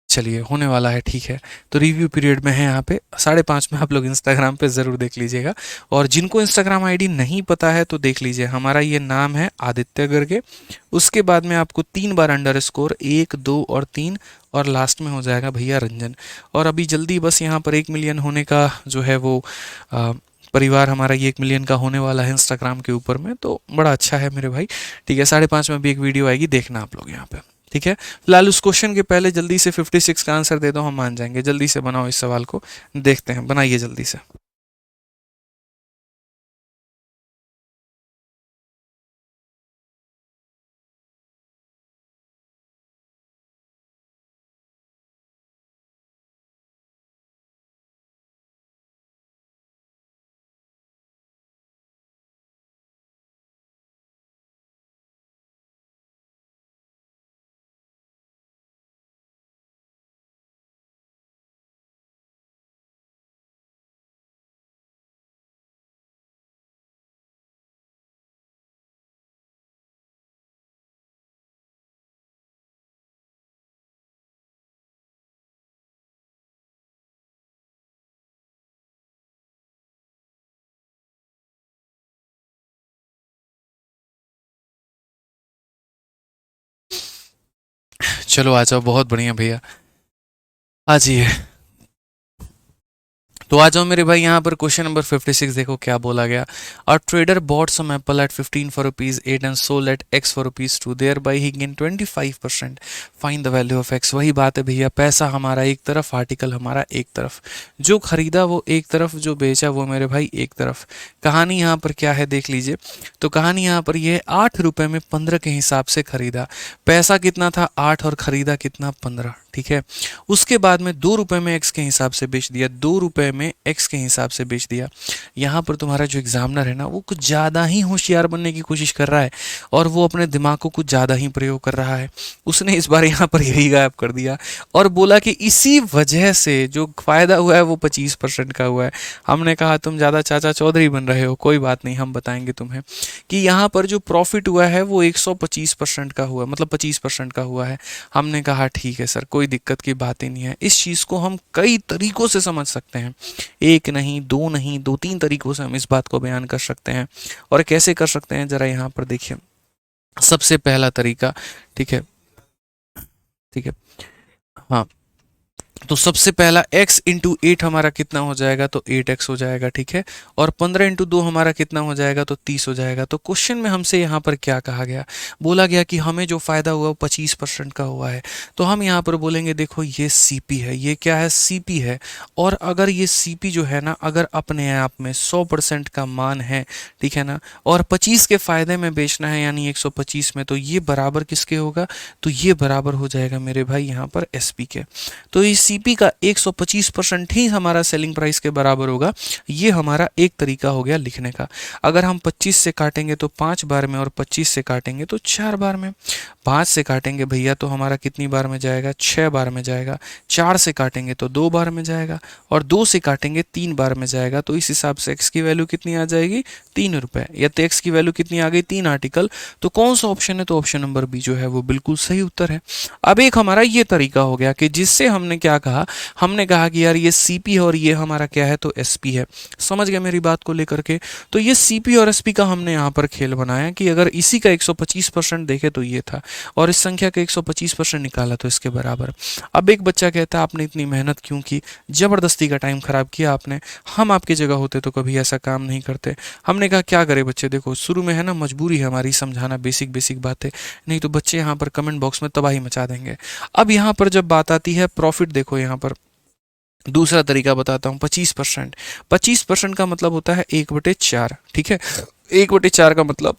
चलिए होने वाला है, ठीक है। तो रिव्यू पीरियड में है यहाँ पे, 5:30 में आप लोग इंस्टाग्राम पे ज़रूर देख लीजिएगा। और जिनको इंस्टाग्राम आईडी नहीं पता है तो देख लीजिए, हमारा ये नाम है आदित्य करके, उसके बाद में आपको 3 बार अंडरस्कोर, 1 2 और 3, और लास्ट में हो जाएगा भैया रंजन। और अभी जल्दी बस यहाँ पर 1 मिलियन होने का जो है वो परिवार हमारा, ये 1 मिलियन का होने वाला है इंस्टाग्राम के ऊपर में, तो बड़ा अच्छा है मेरे भाई। ठीक है, 5:30 में भी एक वीडियो आएगी, देखना आप लोग यहाँ पे, ठीक है। फिलहाल उस क्वेश्चन के पहले जल्दी से 56 का आंसर दे दो, हम मान जाएंगे। जल्दी से बनाओ इस सवाल को, देखते हैं, बनाइए जल्दी से। चलो आ जाओ, बहुत बढ़िया भैया, आ जाइए। तो आ जाओ मेरे भाई, यहाँ पर क्वेश्चन नंबर 56 देखो क्या बोला गया। A trader bought some apple at 15 for rupees 8 and sold at X for rupees 2, thereby he gain 25%, find the value of X. वही बात है भैया, पैसा हमारा एक तरफ, आर्टिकल हमारा एक तरफ, जो खरीदा वो एक तरफ, जो बेचा वो मेरे भाई एक तरफ। कहानी यहाँ पर क्या है देख लीजिए। तो कहानी यहाँ पर ये 8 रुपये में 15 के हिसाब से खरीदा, पैसा कितना था 8 और खरीदा कितना 15, ठीक है। उसके बाद में 2 रुपये में एक्स के हिसाब से बेच दिया, 2 रुपये में एक्स के हिसाब से बेच दिया। यहाँ पर तुम्हारा जो एग्जामिनर है ना, वो कुछ ज़्यादा ही होशियार बनने की कोशिश कर रहा है, और वो अपने दिमाग को कुछ ज़्यादा ही प्रयोग कर रहा है। उसने इस बार यहाँ पर यही गायब कर दिया और बोला कि इसी वजह से जो फायदा हुआ है वो 25% का हुआ है। हमने कहा तुम ज़्यादा चाचा चौधरी बन रहे हो, कोई बात नहीं, हम बताएंगे तुम्हें कि यहाँ पर जो प्रॉफिट हुआ है वो 125% का हुआ, मतलब 25% का हुआ है। हमने कहा ठीक है सर, कोई दिक्कत की बात ही नहीं है। इस चीज़ को हम कई तरीकों से समझ सकते हैं, एक नहीं, दो नहीं, 2-3 तरीकों से हम इस बात को बयान कर सकते हैं। और कैसे कर सकते हैं ज़रा यहाँ पर देखिए। सबसे पहला तरीका, ठीक है, ठीक है, हाँ, तो सबसे पहला x इंटू 8 हमारा कितना हो जाएगा, तो 8x हो जाएगा, ठीक है। और 15 इंटू 2 हमारा कितना हो जाएगा, तो 30 हो जाएगा। तो क्वेश्चन में हमसे यहाँ पर क्या कहा गया, बोला गया कि हमें जो फायदा हुआ वो 25% का हुआ है। तो हम यहाँ पर बोलेंगे देखो ये सीपी है, ये क्या है, सीपी है। और अगर ये सीपी जो है ना, अगर अपने आप में 100% का मान है, ठीक है ना, और 25 के फायदे में बेचना है यानी 125 में, तो ये बराबर किसके होगा, तो ये बराबर हो जाएगा मेरे भाई यहाँ पर एसपी के। तो इस सीपी का 125% ही हमारा सेलिंग प्राइस के बराबर होगा। ये हमारा एक तरीका हो गया लिखने का। अगर हम 25 से काटेंगे तो 5 बार में, और 25 से काटेंगे तो 4 बार में। 5 से काटेंगे भैया तो हमारा कितनी बार में जाएगा, 6 बार में जाएगा। 4 से काटेंगे तो 2 बार में जाएगा, और 2 से काटेंगे 3 बार में जाएगा। तो इस हिसाब से एक्स की वैल्यू कितनी आ जाएगी, 3 रुपए। या तो एक्स की वैल्यू कितनी आ गई, 3 आर्टिकल। तो कौन सा ऑप्शन है, तो ऑप्शन नंबर बी जो है वो बिल्कुल सही उत्तर है। अब एक हमारा ये तरीका हो गया कि जिससे हमने क्या कहा, हमने कहा कि यार ये सीपी है और ये हमारा क्या है, तो एसपी है। समझ गए मेरी बात को लेकर के। तो ये सीपी और एसपी का हमने यहाँ पर खेल बनाया कि अगर इसी का 125% देखे तो ये था, और इस संख्या का 125% निकाला तो इसके बराबर। अब एक बच्चा कहता है आपने इतनी मेहनत क्यों की, जबरदस्ती का टाइम खराब किया आपने, हम आपकी जगह होते तो कभी ऐसा काम नहीं करते। हमने कहा क्या करें बच्चे, देखो शुरू में है ना मजबूरी है हमारी समझाना बेसिक बेसिक बातें, नहीं तो बच्चे यहाँ पर कमेंट बॉक्स में तबाही मचा देंगे। अब यहाँ पर जब बात आती है प्रॉफिट, देखो यहाँ पर दूसरा तरीका बताता हूँ, 25%। 25% का मतलब होता है 1/4, ठीक है। 1/4 का मतलब,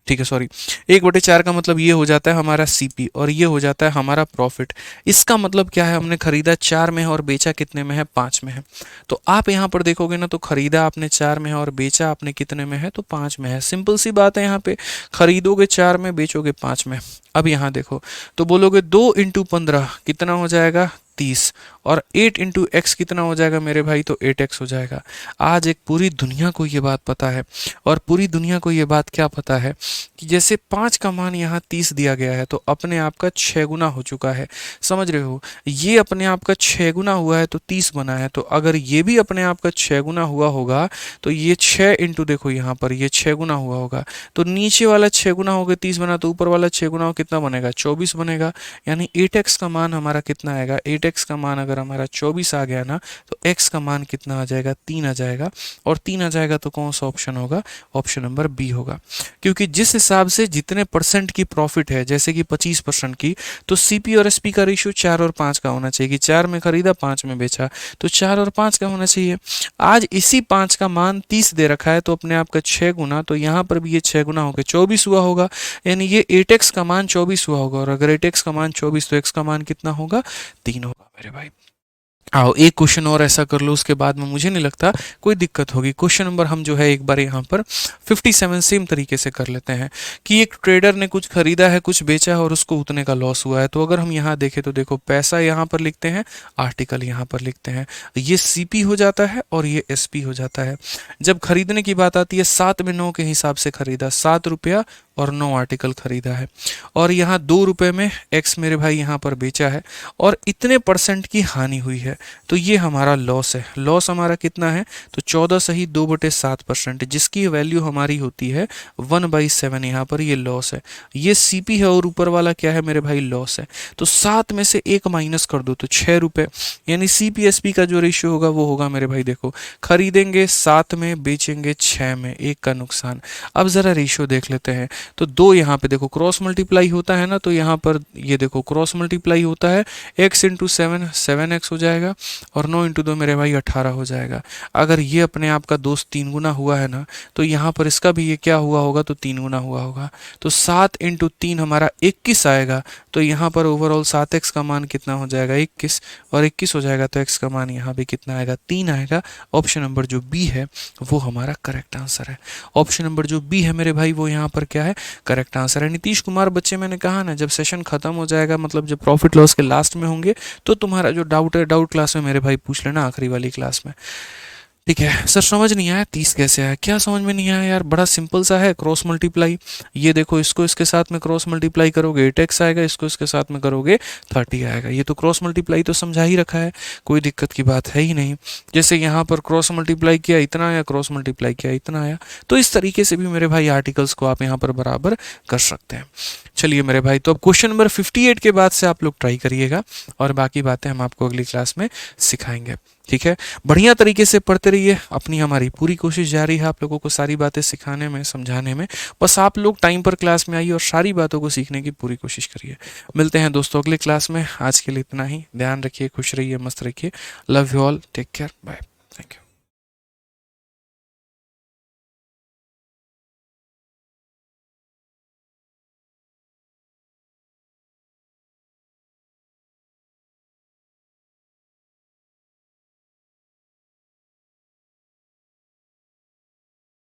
ठीक है सॉरी, 1/4 का मतलब ये हो जाता है हमारा सीपी, और ये हो जाता है हमारा प्रॉफिट। इसका मतलब क्या है, हमने खरीदा 4 में है और बेचा कितने में है, 5 में है। तो आप यहाँ पर देखोगे ना, तो खरीदा आपने 4 में है और बेचा आपने कितने में है, तो 5 में है। सिंपल सी बात है, यहाँ पे खरीदोगे 4 में, बेचोगे 5 में। अब यहाँ देखो, तो बोलोगे 2 इंटू 15 कितना हो जाएगा, 30। और 8 इंटू एक्स कितना हो जाएगा मेरे भाई, तो 8x हो जाएगा। आज एक पूरी दुनिया को ये बात पता है, और पूरी दुनिया को ये बात क्या पता है कि जैसे 5 का मान यहाँ 30 दिया गया है, तो अपने आप का 6 गुना हो चुका है। समझ रहे हो, ये अपने आप का 6 गुना हुआ है तो 30 बना है। तो अगर ये भी अपने आप का 6 गुना हुआ होगा, तो ये 6 इंटू, देखो यहाँ पर ये 6 गुना हुआ होगा, तो नीचे वाला 6 गुना हो गया 30 बना, तो ऊपर वाला 6 गुना हो कितना बनेगा, 24 बनेगा। यानी 8x का मान हमारा कितना आएगा, 8x का मान अगर हमारा 24 आ गया ना, तो x का मान कितना आ जाएगा, 3 आ जाएगा। और 3 आ जाएगा तो कौन सा ऑप्शन होगा, ऑप्शन नंबर बी होगा। क्योंकि जिस हिसाब से जितने परसेंट की प्रॉफिट है, जैसे कि 25% की, तो सीपी और एसपी का रेशियो 4 और 5 का होना चाहिए कि 4 में खरीदा 5 में बेचा, तो 4 और 5 का होना चाहिए। आज इसी 5 का मान 30 दे रखा है, तो अपने आप का 6 गुना, तो यहाँ पर भी ये 6 गुना होकर 24 हुआ होगा। यानी ये 8x का मान 24 हुआ होगा, और अगर 8x का मान 24 तो x का मान कितना होगा, 3 होगा मेरे भाई। आओ एक क्वेश्चन और ऐसा कर लो, उसके बाद में मुझे नहीं लगता कोई दिक्कत होगी। क्वेश्चन नंबर हम जो है एक बार यहाँ पर 57 सेम तरीके से कर लेते हैं कि एक ट्रेडर ने कुछ खरीदा है, कुछ बेचा है और उसको उतने का लॉस हुआ है। तो अगर हम यहाँ देखें तो देखो, पैसा यहाँ पर लिखते हैं, आर्टिकल यहाँ पर लिखते हैं, ये सीपी हो जाता है और ये एसपी हो जाता है। जब खरीदने की बात आती है, 7 में 9 के हिसाब से खरीदा, 7 रुपया और 9 आर्टिकल खरीदा है, और यहाँ 2 रुपये में एक्स मेरे भाई यहाँ पर बेचा है, और इतने परसेंट की हानि हुई है, तो ये हमारा लॉस है। लॉस हमारा कितना है, तो 14 सही 2/7%, जिसकी वैल्यू हमारी होती है 1/7। यहाँ पर ये लॉस है, ये सीपी है, और ऊपर वाला क्या है मेरे भाई, लॉस है। तो 7 में से 1 माइनस कर दो तो 6 रुपये। यानी सीपी एसपी का जो रेशियो होगा वो होगा मेरे भाई, देखो खरीदेंगे 7 में, बेचेंगे 6 में, 1 का नुकसान। अब ज़रा रेशियो देख लेते हैं। तो 2 यहाँ पे देखो क्रॉस मल्टीप्लाई होता है ना, तो यहाँ पर ये देखो क्रॉस मल्टीप्लाई होता है, x इंटू 7 7x हो जाएगा, और 9 इंटू 2 मेरे भाई 18 हो जाएगा। अगर ये अपने आप का दोस्त 3 गुना हुआ है ना, तो यहाँ पर इसका भी ये क्या हुआ होगा, तो 3 गुना हुआ होगा। तो 7 इंटू 3 हमारा 21 आएगा। तो यहाँ पर ओवरऑल 7x का मान कितना हो जाएगा, 21, और 21 हो जाएगा तो x का मान यहाँ भी कितना आएगा, 3 आएगा। ऑप्शन नंबर जो बी है वो हमारा करेक्ट आंसर है। ऑप्शन नंबर जो बी है मेरे भाई वो यहाँ पर क्या है, करेक्ट आंसर है। नीतीश कुमार बच्चे, मैंने कहा ना, जब सेशन खत्म हो जाएगा, मतलब जब प्रॉफिट लॉस के लास्ट में होंगे, तो तुम्हारा जो डाउट है, डाउट क्लास में मेरे भाई पूछ लेना, आखिरी वाली क्लास में। ठीक है सर, समझ नहीं आया 30 कैसे आया, क्या समझ में नहीं आया यार, बड़ा सिंपल सा है, क्रॉस मल्टीप्लाई। ये देखो, इसको इसके साथ में क्रॉस मल्टीप्लाई करोगे 8x आएगा, इसको इसके साथ में करोगे 30 आएगा। ये तो क्रॉस मल्टीप्लाई तो समझा ही रखा है, कोई दिक्कत की बात है ही नहीं। जैसे यहाँ पर क्रॉस मल्टीप्लाई किया इतना आया, क्रॉस मल्टीप्लाई किया इतना आया, तो इस तरीके से भी मेरे भाई आर्टिकल्स को आप यहाँ पर बराबर कर सकते हैं। चलिए मेरे भाई, तो अब क्वेश्चन नंबर 58 के बाद से आप लोग ट्राई करिएगा, और बाकी बातें हम आपको अगली क्लास में सिखाएंगे। ठीक है, बढ़िया तरीके से पढ़ते रहिए, अपनी हमारी पूरी कोशिश जारी है आप लोगों को सारी बातें सिखाने में, समझाने में। बस आप लोग टाइम पर क्लास में आइए और सारी बातों को सीखने की पूरी कोशिश करिए। मिलते हैं दोस्तों अगले क्लास में, आज के लिए इतना ही। ध्यान रखिए, खुश रहिए, मस्त रखिए। Love you all, take care, bye, thank you.